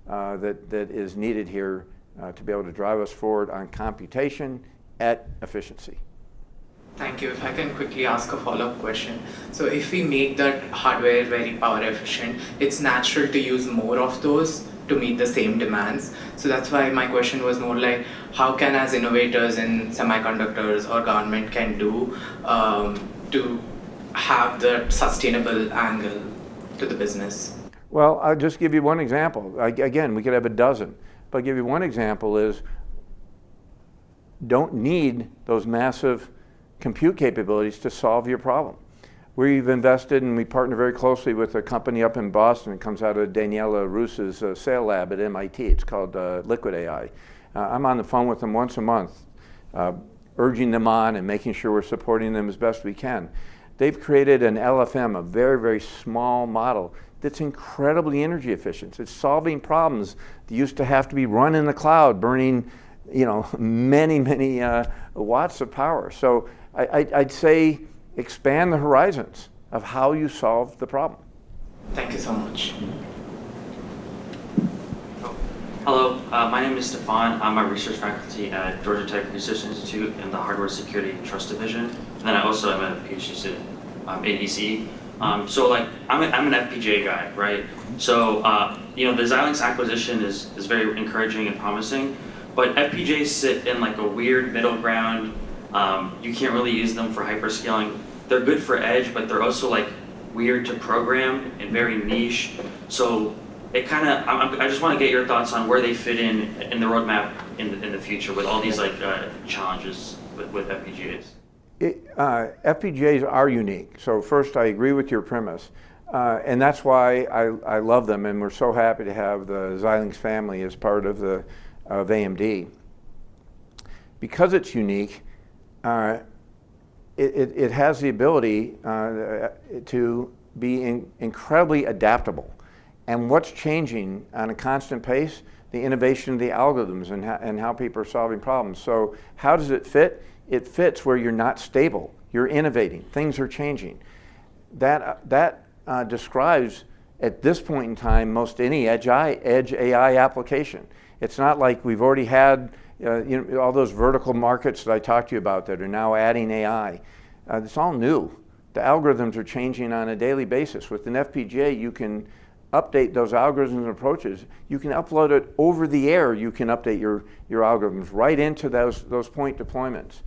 that is needed here to be able to drive us forward on computation at efficiency. Thank you. If I can quickly ask a follow-up question. So if we make that hardware very power efficient, it's natural to use more of those to meet the same demands. So that's why my question was more like, how can as innovators in semiconductors or government can do to have the sustainable angle to the business? Well, I'll just give you one example. Again, we could have a dozen, but I'll give you one example is don't need those massive compute capabilities to solve your problem. We've invested and we partner very closely with a company up in Boston. It comes out of Daniela Rus's Sail Lab at MIT. It's called Liquid AI. I'm on the phone with them once a month, urging them on and making sure we're supporting them as best we can. They've created an LFM, a very, very small model that's incredibly energy efficient. It's solving problems that used to have to be run in the cloud, burning many watts of power. So I'd say expand the horizons of how you solve the problem. Thank you so much. Hello, my name is Stefan. I'm a research faculty at Georgia Tech Research Institute in the Hardware Security and Trust Division. And then I also am a PhD student at ECE. So like I'm an FPGA guy, right? So the Xilinx acquisition is very encouraging and promising, but FPGAs sit in like a weird middle ground. You can't really use them for hyperscaling. They're good for edge, but they're also like weird to program and very niche. So it kind of, I just want to get your thoughts on where they fit in the roadmap in the future with all these like challenges with FPGAs. FPGAs are unique. So first, I agree with your premise. And that's why I love them, and we're so happy to have the Xilinx family as part of AMD. Because it's unique, it has the ability to be incredibly adaptable. And what's changing on a constant pace? The innovation of the algorithms and how people are solving problems. So how does it fit? It fits where you're not stable. You're innovating. Things are changing. That describes, at this point in time, most any edge AI application. It's not like we've already had all those vertical markets that I talked to you about that are now adding AI. It's all new. The algorithms are changing on a daily basis. With an FPGA, you can update those algorithms and approaches. You can upload it over the air. You can update your algorithms right into those point deployments.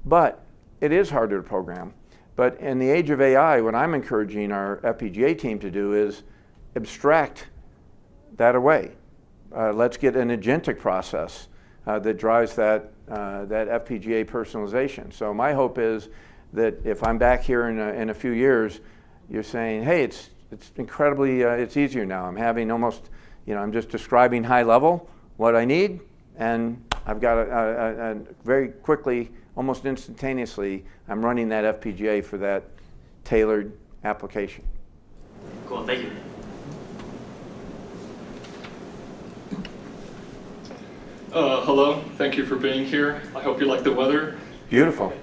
But it is harder to program. But in the age of AI, what I'm encouraging our FPGA team to do is abstract that away. Let's get an agentic process that drives that FPGA personalization. So my hope is that if I'm back here in a few years, you're saying, hey, it's incredibly, it's easier now. I'm having almost, I'm just describing high level what I need, and I've got a very quickly, almost instantaneously, I'm running that FPGA for that tailored application. Cool, thank you. Hello, thank you for being here. I hope you like the weather. Beautiful.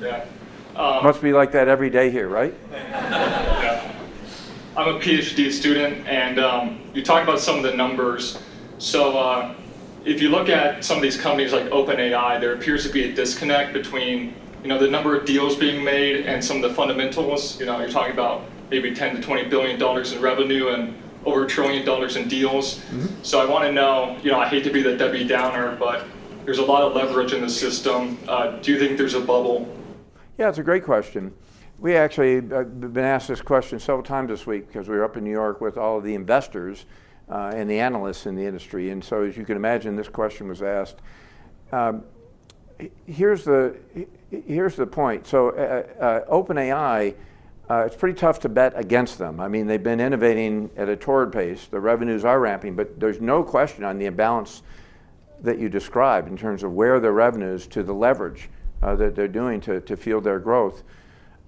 Yeah. Must be like that every day here, right? Yeah. I'm a PhD student, and you talk about some of the numbers. So if you look at some of these companies like OpenAI, there appears to be a disconnect between the number of deals being made and some of the fundamentals. You're talking about maybe $10 to $20 billion in revenue and over $1 trillion in deals. Mm-hmm. So I want to know, I hate to be the Debbie Downer, but there's a lot of leverage in the system. Do you think there's a bubble? Yeah, it's a great question. We actually been asked this question several times this week because we were up in New York with all of the investors and the analysts in the industry. And so as you can imagine, this question was asked. Here's the point. So OpenAI, it's pretty tough to bet against them. I mean, they've been innovating at a torrid pace. The revenues are ramping, but there's no question on the imbalance that you described in terms of where the revenues to the leverage that they're doing to fuel their growth.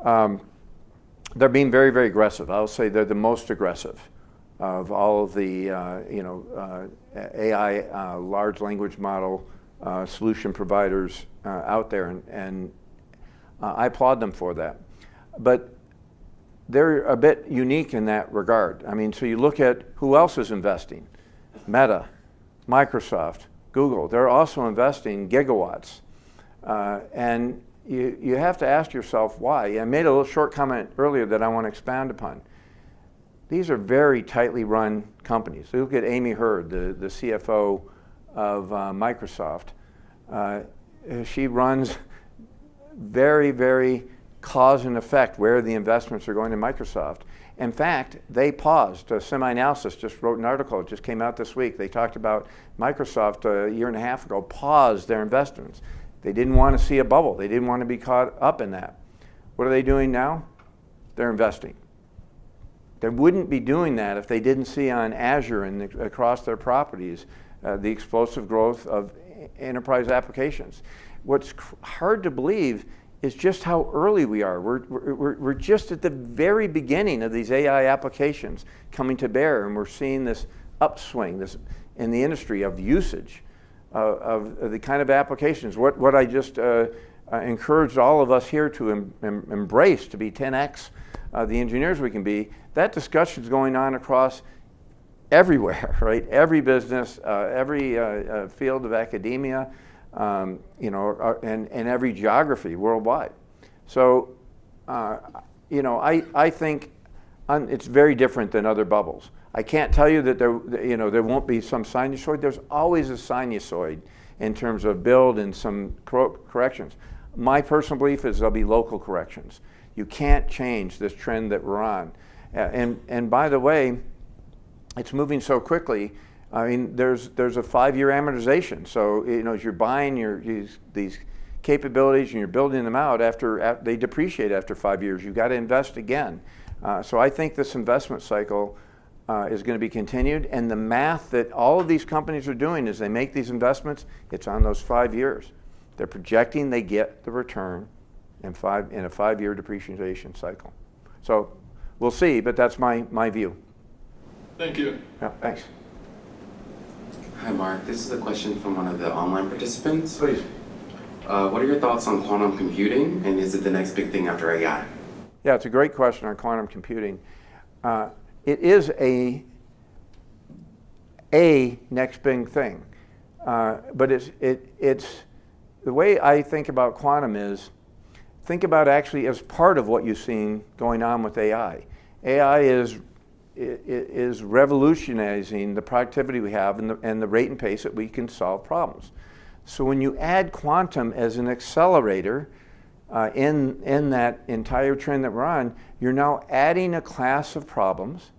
They're being very, very aggressive. I'll say they're the most aggressive of all of the AI large language model solution providers out there, and I applaud them for that. But they're a bit unique in that regard. I mean, so you look at who else is investing: Meta, Microsoft, Google. They're also investing gigawatts. And you have to ask yourself why. I made a little short comment earlier that I want to expound upon. These are very tightly run companies. Look at Amy Hurd, the CFO of Microsoft. She runs very, very cause and effect where the investments are going to Microsoft. In fact, they paused. Semi-Analysis just wrote an article, it just came out this week. They talked about Microsoft a year and a half ago paused their investments. They didn't want to see a bubble. They didn't want to be caught up in that. What are they doing now? They're investing. They wouldn't be doing that if they didn't see on Azure and across their properties the explosive growth of enterprise applications. What's hard to believe is just how early we are. We're just at the very beginning of these AI applications coming to bear, and we're seeing this upswing in the industry of usage of the kind of applications. What I just encouraged all of us here to embrace, to be 10x the engineers we can be, that discussion is going on across everywhere, right? Every business, every field of academia, and every geography worldwide. So, I think it's very different than other bubbles. I can't tell you that there won't be some sinusoid. There's always a sinusoid in terms of build and some corrections. My personal belief is there'll be local corrections. You can't change this trend that we're on. And by the way, it's moving so quickly. I mean, there's a 5-year amortization. So, as you're buying these capabilities and you're building them out, after they depreciate after 5 years, you've got to invest again. So I think this investment cycle is going to be continued, and the math that all of these companies are doing as they make these investments, it's on those 5 years. They're projecting they get the return in a 5-year depreciation cycle. So we'll see, but that's my view. Thank you. Yeah, thanks. Hi, Mark. This is a question from one of the online participants. Please. What are your thoughts on quantum computing, and is it the next big thing after AI? Yeah, it's a great question on quantum computing. It is a next big thing, but it's the way I think about quantum is think about actually as part of what you've seen going on with AI. AI is revolutionizing the productivity we have and the rate and pace that we can solve problems. So when you add quantum as an accelerator in that entire trend that we're on, you're now adding a class of problems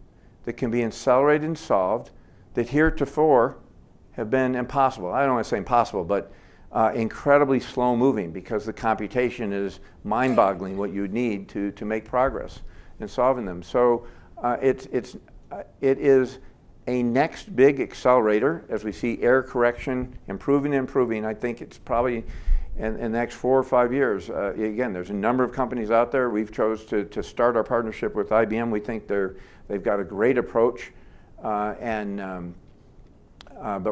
that can be accelerated and solved that heretofore have been impossible. I don't want to say impossible, but incredibly slow moving because the computation is mind-boggling what you need to make progress in solving them. So it is a next big accelerator as we see error correction improving. I think it's probably in the next 4 or 5 years. Again, there's a number of companies out there. We've chose to start our partnership with IBM. We think they've got a great approach, but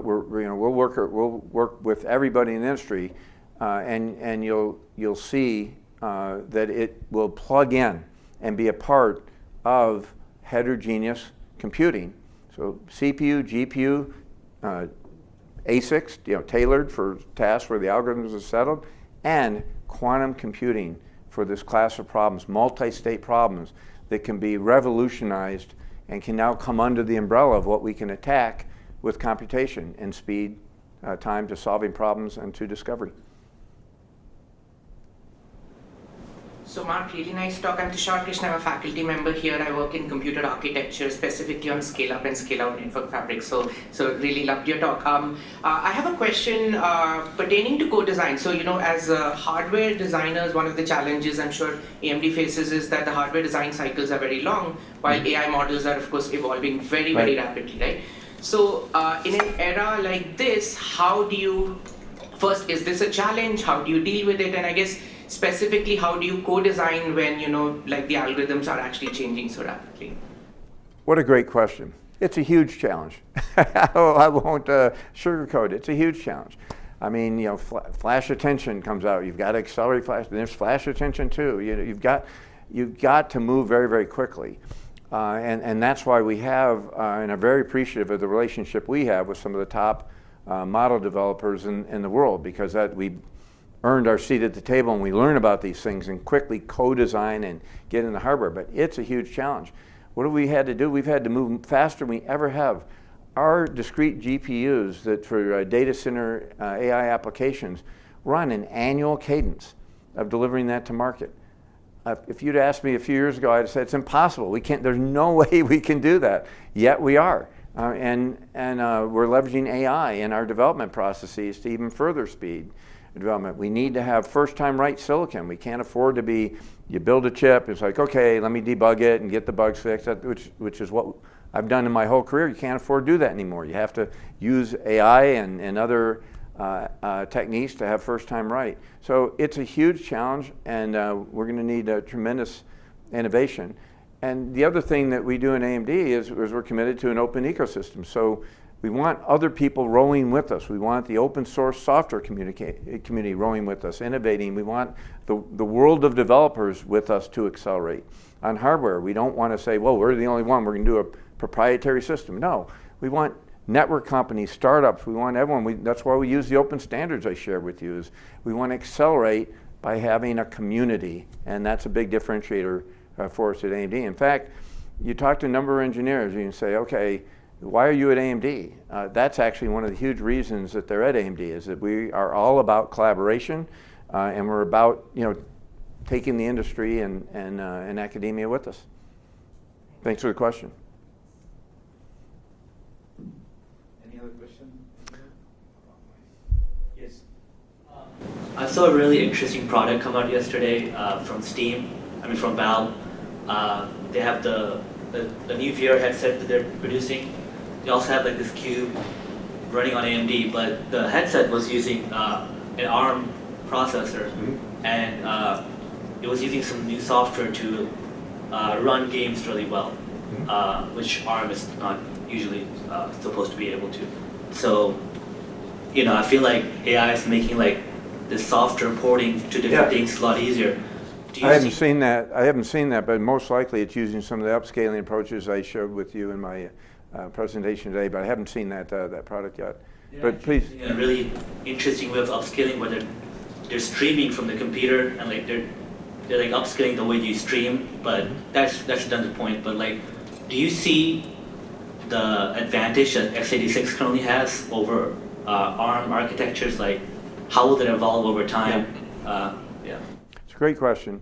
we'll work with everybody in the industry, and you'll see that it will plug in and be a part of heterogeneous computing. So CPU, GPU, ASICs, tailored for tasks where the algorithms are settled, and quantum computing for this class of problems, multi-state problems that can be revolutionized and can now come under the umbrella of what we can attack with computation and speed, time to solving problems and to discovery. So Mark, really nice talk. I'm Tushar Krishna, I'm a faculty member here. I work in computer architecture, specifically on scale-up and scale-out network fabric. So really loved your talk. I have a question pertaining to co-design. So, as hardware designers, one of the challenges I'm sure AMD faces is that the hardware design cycles are very long, while AI models are, of course, evolving very, very rapidly, right? So in an era like this, first, is this a challenge? How do you deal with it? And I guess, specifically, how do you co-design when, the algorithms are actually changing so rapidly? What a great question. It's a huge challenge. I won't sugarcoat it. It's a huge challenge. I mean, flash attention comes out. You've got to accelerate flash. There's flash attention too. You've got to move very, very quickly. And that's why we have, and I'm very appreciative of the relationship we have with some of the top model developers in the world, because we earned our seat at the table and we learn about these things and quickly co-design and get in the hardware. But it's a huge challenge. What have we had to do? We've had to move faster than we ever have. Our discrete GPUs that for data center AI applications, we're on an annual cadence of delivering that to market. If you'd asked me a few years ago, I'd have said it's impossible. We can't. There's no way we can do that. Yet we are, and we're leveraging AI in our development processes to even further speed development. We need to have first-time right silicon. We can't afford to be. You build a chip, it's like, okay, let me debug it and get the bugs fixed. Which is what I've done in my whole career. You can't afford to do that anymore. You have to use AI and other techniques to have first time right. So it's a huge challenge, and we're going to need a tremendous innovation. And the other thing that we do in AMD is we're committed to an open ecosystem. So we want other people rowing with us. We want the open source software community rowing with us, innovating. We want the world of developers with us to accelerate. On hardware, we don't want to say, well, we're the only one, we're going to do a proprietary system. No, we want network companies, startups, we want everyone. That's why we use the open standards I shared with you. Is we want to accelerate by having a community, and that's a big differentiator for us at AMD. In fact, you talk to a number of engineers, you can say, okay, why are you at AMD? That's actually one of the huge reasons that they're at AMD, is that we are all about collaboration, and we're about taking the industry and academia with us. Thanks for the question. Any other question? Yes. I saw a really interesting product come out yesterday from from Valve. They have the new VR headset that they're producing. They also have like this cube running on AMD, but the headset was using an ARM processor, and it was using some new software to run games really well, which ARM is not usually supposed to be able to. So, I feel like AI is making like this software porting to different things a lot easier. I haven't seen that, but most likely it's using some of the upscaling approaches I showed with you in my presentation today, but I haven't seen that product yet. But please. A really interesting way of upscaling, where they're streaming from the computer, and like they're like upscaling the way you stream, but that's done the point. But like, do you see the advantage that x86 currently has over ARM architectures? Like, how will it evolve over time? It's a great question.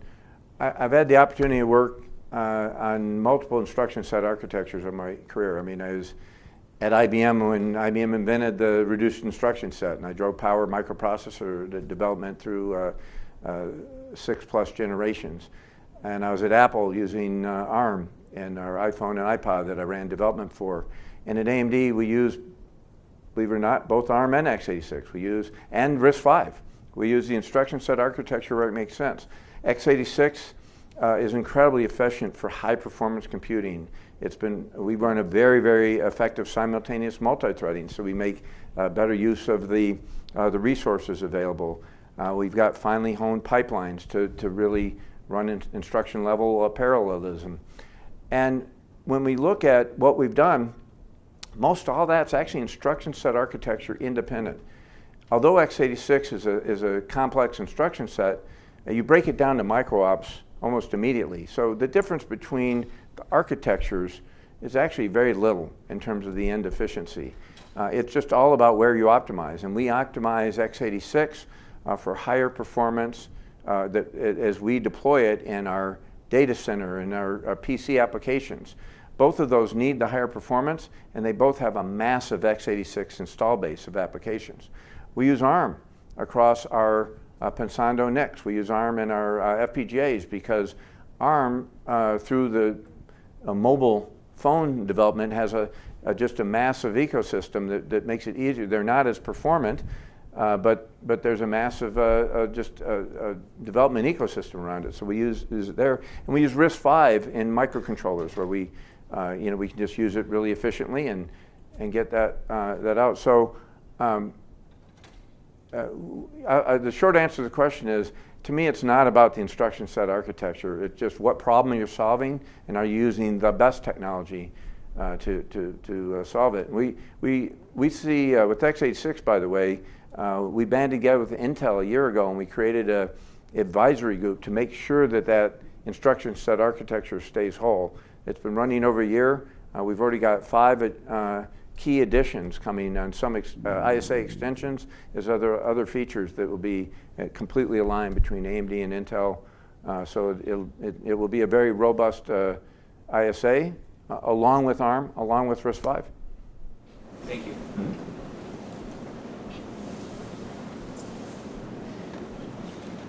I've had the opportunity to work on multiple instruction set architectures in my career. I mean, I was at IBM when IBM invented the reduced instruction set, and I drove power microprocessor development through 6+ generations. And I was at Apple using ARM in our iPhone and iPod that I ran development for. And at AMD, we use, believe it or not, both ARM and x86. And RISC-V. We use the instruction set architecture where it makes sense. x86 is incredibly efficient for high performance computing. We run a very, very effective simultaneous multi-threading, so we make better use of the resources available. We've got finely honed pipelines to really run instruction level parallelism. And when we look at what we've done, most all that's actually instruction set architecture independent. Although x86 is a complex instruction set, you break it down to micro-ops almost immediately. So the difference between the architectures is actually very little in terms of the end efficiency. It's just all about where you optimize. And we optimize x86 for higher performance as we deploy it in our data center and our PC applications. Both of those need the higher performance, and they both have a massive x86 install base of applications. We use ARM across our Pensando NICs. We use ARM in our FPGAs because ARM, through the mobile phone development, has just a massive ecosystem that makes it easier. They're not as performant, but there's a massive development ecosystem around it. So we use it there, and we use RISC-V in microcontrollers where we can just use it really efficiently and get that out. So. The short answer to the question is, to me, it's not about the instruction set architecture. It's just what problem you're solving, and are you using the best technology to solve it. We see with x86, by the way, we banded together with Intel a year ago, and we created a advisory group to make sure that that instruction set architecture stays whole. It's been running over a year. We've already got 5 key additions coming on some ISA extensions. There's other features that will be completely aligned between AMD and Intel. So it will be a very robust ISA along with ARM, along with RISC-V. Thank you.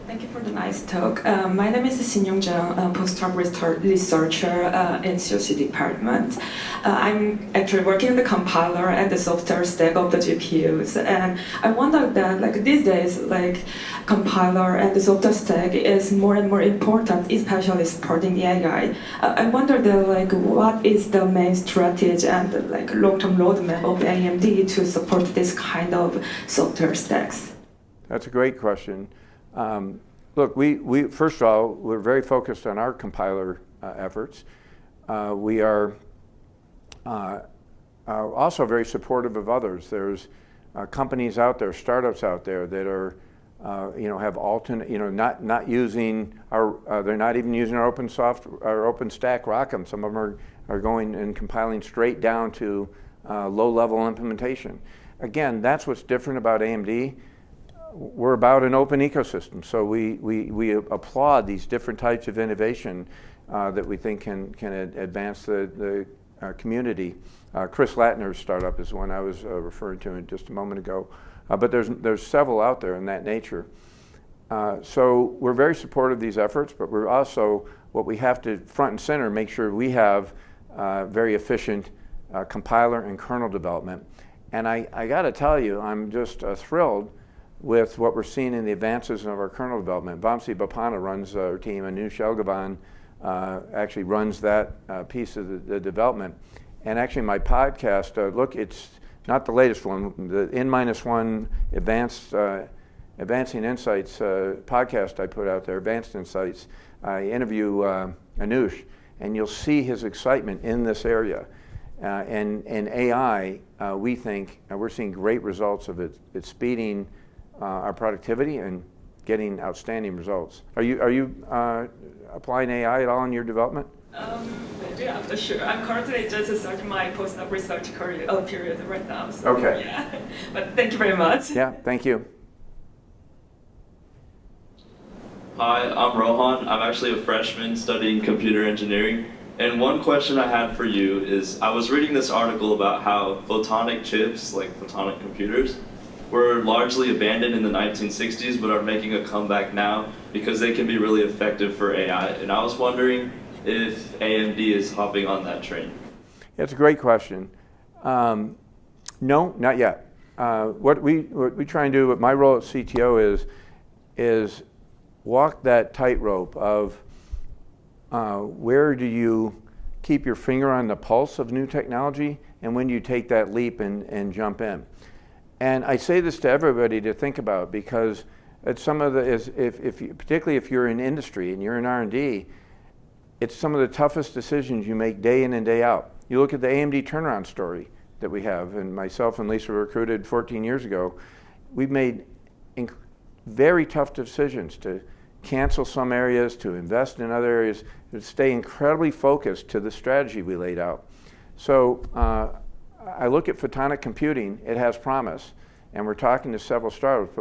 Thank you for the nice talk. My name is Xin-Yong Zhang, postdoc researcher in COC department. I'm actually working in the compiler and the software stack of the GPUs, and I wonder that like these days, like compiler and the software stack is more and more important, especially supporting the AI. I wonder that like what is the main strategy and like long-term roadmap of AMD to support this kind of software stacks? That's a great question. Look, we first of all, we're very focused on our compiler efforts. We are also very supportive of others. There's companies out there, startups out there that are, have alternate, not using our, they're not even using our OpenStack ROCm. Some of them are going and compiling straight down to low-level implementation. Again, that's what's different about AMD. We're about an open ecosystem, so we applaud these different types of innovation that we think can advance the community. Chris Latner's startup is one I was referring to just a moment ago, but there's several out there in that nature. So we're very supportive of these efforts, but we're also, what we have to front and center, make sure we have very efficient compiler and kernel development. And I got to tell you, I'm just thrilled with what we're seeing in the advances of our kernel development. Vamsi Bapana runs our team, and Anush Elgavan actually runs that piece of the development. And actually my podcast, look, it's not the latest one, the N-1 Advancing Insights podcast I put out there, Advanced Insights. I interview Anush, and you'll see his excitement in this area. And AI, we think, we're seeing great results of it. It's speeding our productivity and getting outstanding results. Are you applying AI at all in your development? Maybe, I'm not sure. I'm currently just starting my postdoc research career period right now. So, okay. Yeah. But thank you very much. Yeah, thank you. Hi, I'm Rohan. I'm actually a freshman studying computer engineering. And one question I had for you is, I was reading this article about how photonic chips, like photonic computers, were largely abandoned in the 1960s, but are making a comeback now because they can be really effective for AI. And I was wondering if AMD is hopping on that train. That's a great question. No, not yet. What we try and do, what my role at CTO is walk that tightrope of where do you keep your finger on the pulse of new technology, and when do you take that leap and jump in. And I say this to everybody to think about, because it's some of the, particularly if you're in industry and you're in R&D, it's some of the toughest decisions you make day in and day out. You look at the AMD turnaround story that we have, and myself and Lisa were recruited 14 years ago. We've made very tough decisions to cancel some areas, to invest in other areas, to stay incredibly focused to the strategy we laid out. So I look at photonic computing, it has promise, and we're talking to several startups,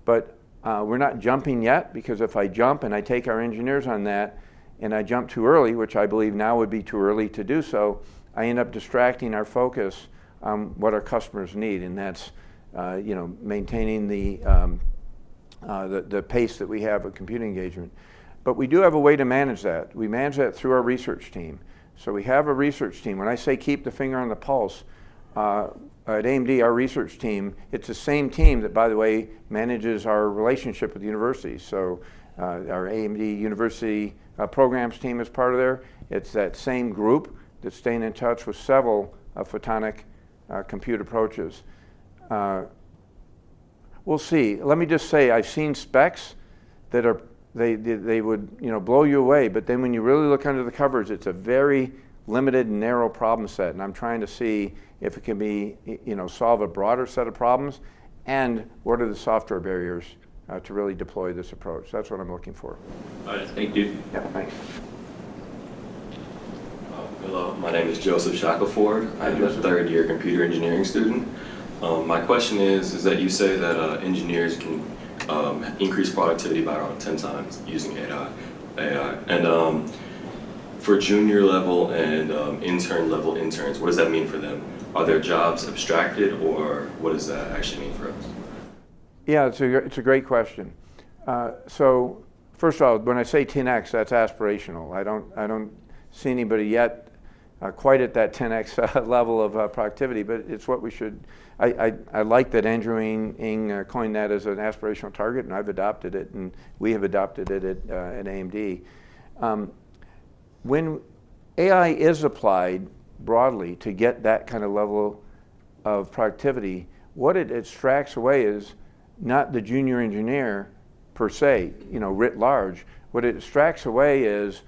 but we're not jumping yet, because if I jump and I take our engineers on that, and I jump too early, which I believe now would be too early to do so, I end up distracting our focus on what our customers need, and that's maintaining the pace that we have of computing engagement. But we do have a way to manage that. We manage that through our research team. So we have a research team. When I say keep the finger on the pulse, at AMD, our research team, it's the same team that, by the way, manages our relationship with universities. So our AMD University programs team is part of there. It's that same group that's staying in touch with several photonic compute approaches. We'll see. Let me just say, I've seen specs that they would blow you away, but then when you really look under the covers, it's a very limited and narrow problem set, and I'm trying to see if it can be, solve a broader set of problems, and what are the software barriers to really deploy this approach. That's what I'm looking for. All right, thank you. Yeah, thanks. Hello, my name is Joseph Shackelford. I'm a third-year computer engineering student. My question is that you say that engineers can increase productivity by around 10 times using AI. And for junior level and intern level interns, what does that mean for them? Are their jobs abstracted, or what does that actually mean for us? Yeah, it's a great question. So first of all, when I say 10x, that's aspirational. I don't see anybody yet quite at that 10x level of productivity, but it's what we should. I like that Andrew Ng coined that as an aspirational target, and I've adopted it, and we have adopted it at AMD. When AI is applied broadly to get that kind of level of productivity, what it extracts away is not the junior engineer per se, writ large. What it extracts away is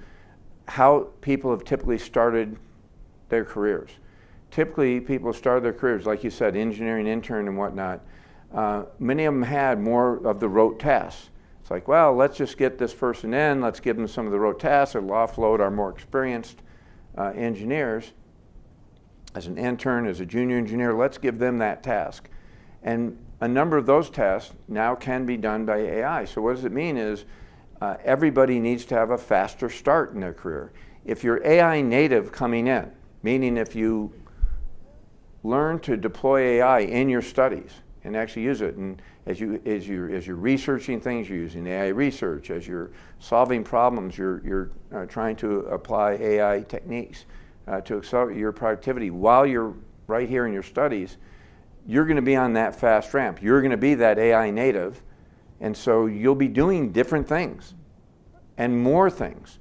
how people have typically started their careers. Typically, people start their careers, like you said, engineering intern and whatnot. Many of them had more of the rote tasks. It's like, well, let's just get this person in, let's give them some of the rote tasks, it'll offload our more experienced engineers. As an intern, as a junior engineer, let's give them that task. And a number of those tasks now can be done by AI. So what does it mean is everybody needs to have a faster start in their career. If you're AI native coming in, meaning if you learn to deploy AI in your studies and actually use it, and as you're researching things, you're using AI research. As you're solving problems, you're trying to apply AI techniques to accelerate your productivity while you're right here in your studies. You're going to be on that fast ramp. You're going to be that AI native, and so you'll be doing different things and more things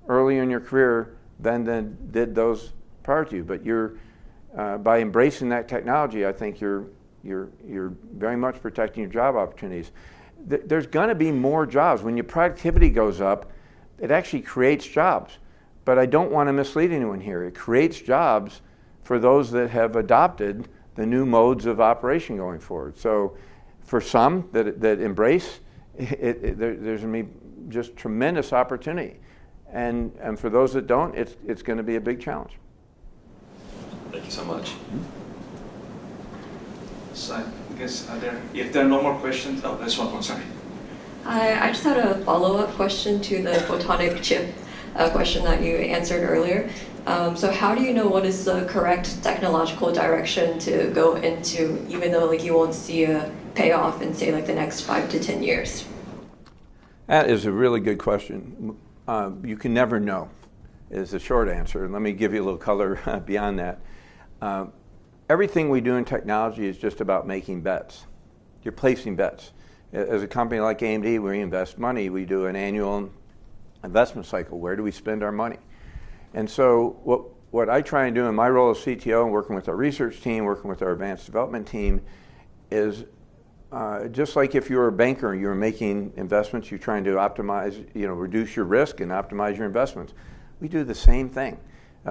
earlier in your career than did those prior to you. But you're by embracing that technology, I think you're very much protecting your job opportunities. There's going to be more jobs. When your productivity goes up, it actually creates jobs. But I don't want to mislead anyone here. It creates jobs for those that have adopted the new modes of operation going forward. So for some that embrace, there's going to be just tremendous opportunity. And for those that don't, it's going to be a big challenge. Thank you so much. So I guess if there are no more questions, oh, there's one more, sorry. I just had a follow-up question to the photonic chip question that you answered earlier. So how do you know what is the correct technological direction to go into, even though you won't see a payoff in, say, the next 5 to 10 years? That is a really good question. You can never know, is the short answer. And let me give you a little color beyond that. Everything we do in technology is just about making bets. You're placing bets. As a company like AMD, we invest money. We do an annual investment cycle. Where do we spend our money? And so what I try and do in my role as CTO and working with our research team, working with our advanced development team, is just like if you're a banker, you're making investments, you're trying to optimize, reduce your risk and optimize your investments. We do the same thing.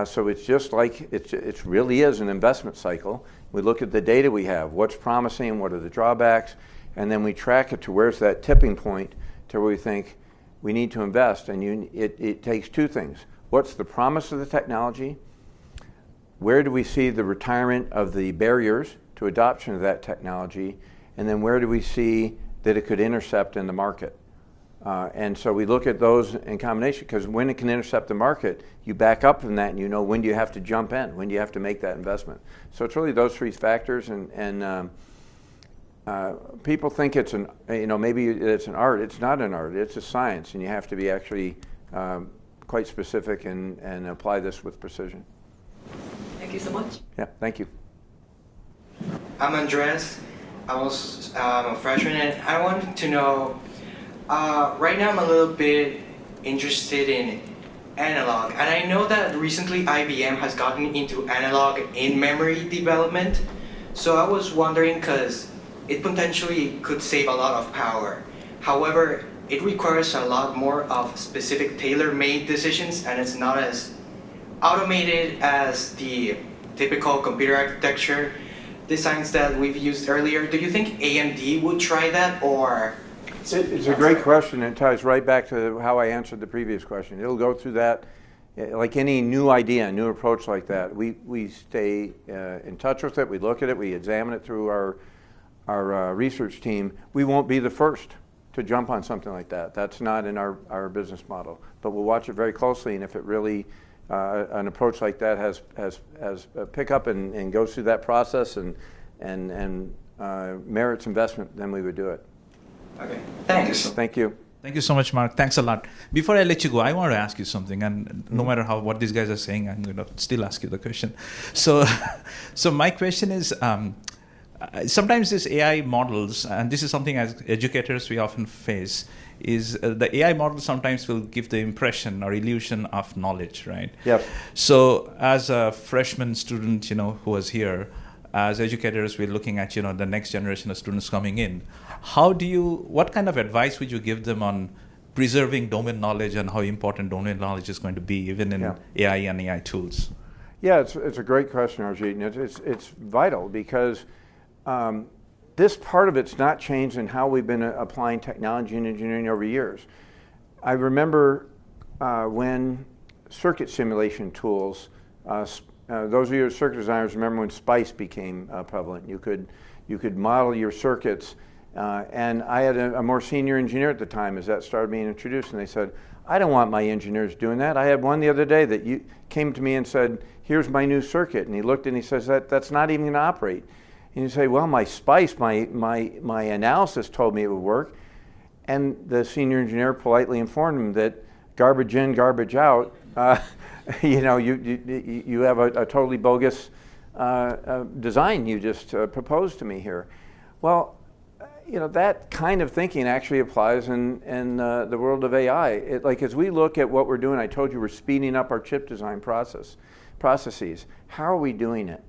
So it's just like it really is an investment cycle. We look at the data we have, what's promising, what are the drawbacks, and then we track it to where's that tipping point to where we think we need to invest. And it takes two things. What's the promise of the technology? Where do we see the retirement of the barriers to adoption of that technology? And then where do we see that it could intercept in the market? And so we look at those in combination, because when it can intercept the market, you back up from that and you know when do you have to jump in, when do you have to make that investment. So it's really those three factors, and people think it's maybe it's an art. It's not an art, it's a science, and you have to be actually quite specific and apply this with precision. Thank you so much. Yeah, thank you. I'm Andres. I'm a freshman, and I wanted to know, right now I'm a little bit interested in analog, and I know that recently IBM has gotten into analog in-memory development. So I was wondering, because it potentially could save a lot of power. However, it requires a lot more of specific tailor-made decisions, and it's not as automated as the typical computer architecture designs that we've used earlier. Do you think AMD would try that, or? It's a great question. It ties right back to how I answered the previous question. It'll go through that, like any new idea, new approach like that. We stay in touch with it. We look at it. We examine it through our research team. We won't be the first to jump on something like that. That's not in our business model. But we'll watch it very closely, and if it really an approach like that has a pickup and goes through that process and merits investment, then we would do it. Okay, thanks. Thank you. Thank you so much, Mark. Thanks a lot. Before I let you go, I want to ask you something, and no matter what these guys are saying, I'm going to still ask you the question. So my question is, sometimes these AI models, and this is something as educators we often face, is the AI model sometimes will give the impression or illusion of knowledge, right? Yep. So as a freshman student, who was here, as educators, we're looking at, the next generation of students coming in. What kind of advice would you give them on preserving domain knowledge and how important domain knowledge is going to be even in AI and AI tools? Yeah, it's a great question, Arjit, and it's vital because this part of it's not changed in how we've been applying technology and engineering over years. I remember when circuit simulation tools, those of you circuit designers remember when SPICE became prevalent. You could model your circuits, and I had a more senior engineer at the time as that started being introduced, and they said, I don't want my engineers doing that. I had one the other day that came to me and said, here's my new circuit, and he looked and he says, that's not even going to operate. And you say, well, my SPICE, my analysis told me it would work, and the senior engineer politely informed him that garbage in, garbage out. You have a totally bogus design you just proposed to me here. Well, that kind of thinking actually applies in the world of AI. As we look at what we're doing, I told you we're speeding up our chip design processes. How are we doing it?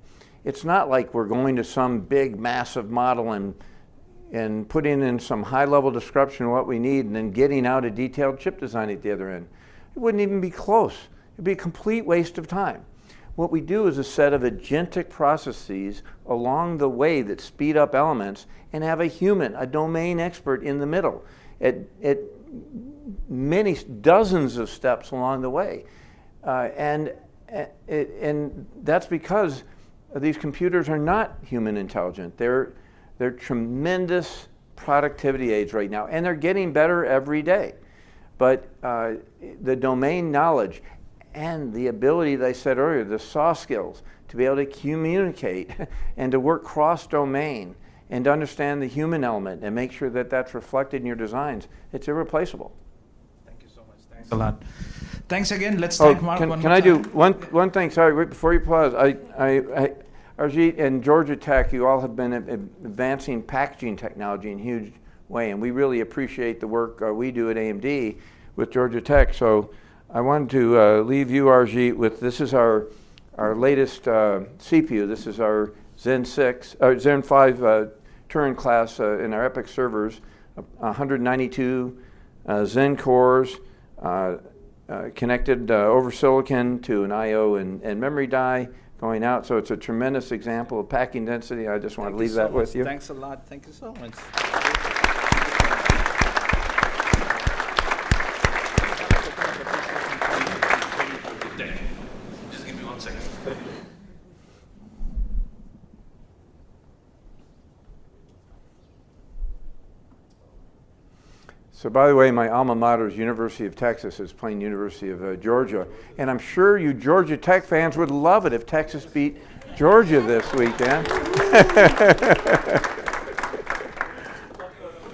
It's not like we're going to some big, massive model and putting in some high-level description of what we need and then getting out a detailed chip design at the other end. It wouldn't even be close. It'd be a complete waste of time. What we do is a set of agentic processes along the way that speed up elements and have a human, a domain expert in the middle at many dozens of steps along the way. And that's because these computers are not human intelligent. They're tremendous productivity aids right now, and they're getting better every day. But the domain knowledge and the ability that I said earlier, the soft skills, to be able to communicate and to work cross-domain and to understand the human element and make sure that that's reflected in your designs, it's irreplaceable. Thank you so much. Thanks a lot. Thanks again. Let's thank Mark one more time. Can I do one thing? Sorry, wait, before you pause. Arjit and Georgia Tech, you all have been advancing packaging technology in a huge way, and we really appreciate the work we do at AMD with Georgia Tech. So I wanted to leave you, Arjit, with this is our latest CPU. This is our Zen 5 Turing class in our EPYC servers, 192 Zen cores, connected over silicon to an I/O and memory die going out. So it's a tremendous example of packing density. I just want to leave that with you. Thanks a lot. Thank you so much. Just give me 1 second. So by the way, my alma mater is University of Texas. It's playing University of Georgia. And I'm sure you Georgia Tech fans would love it if Texas beat Georgia this weekend.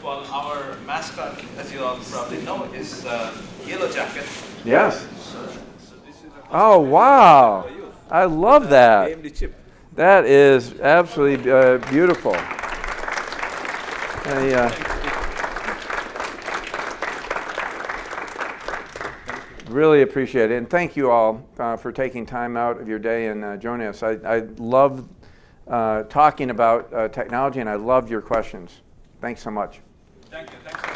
Well, our mascot, as you all probably know, is Yellow Jacket. Yes. So this is Oh, wow. I love that. AMD chip. That is absolutely beautiful. Really appreciate it, and thank you all for taking time out of your day and joining us. I love talking about technology, and I love your questions. Thanks so much. Thank you. Thanks.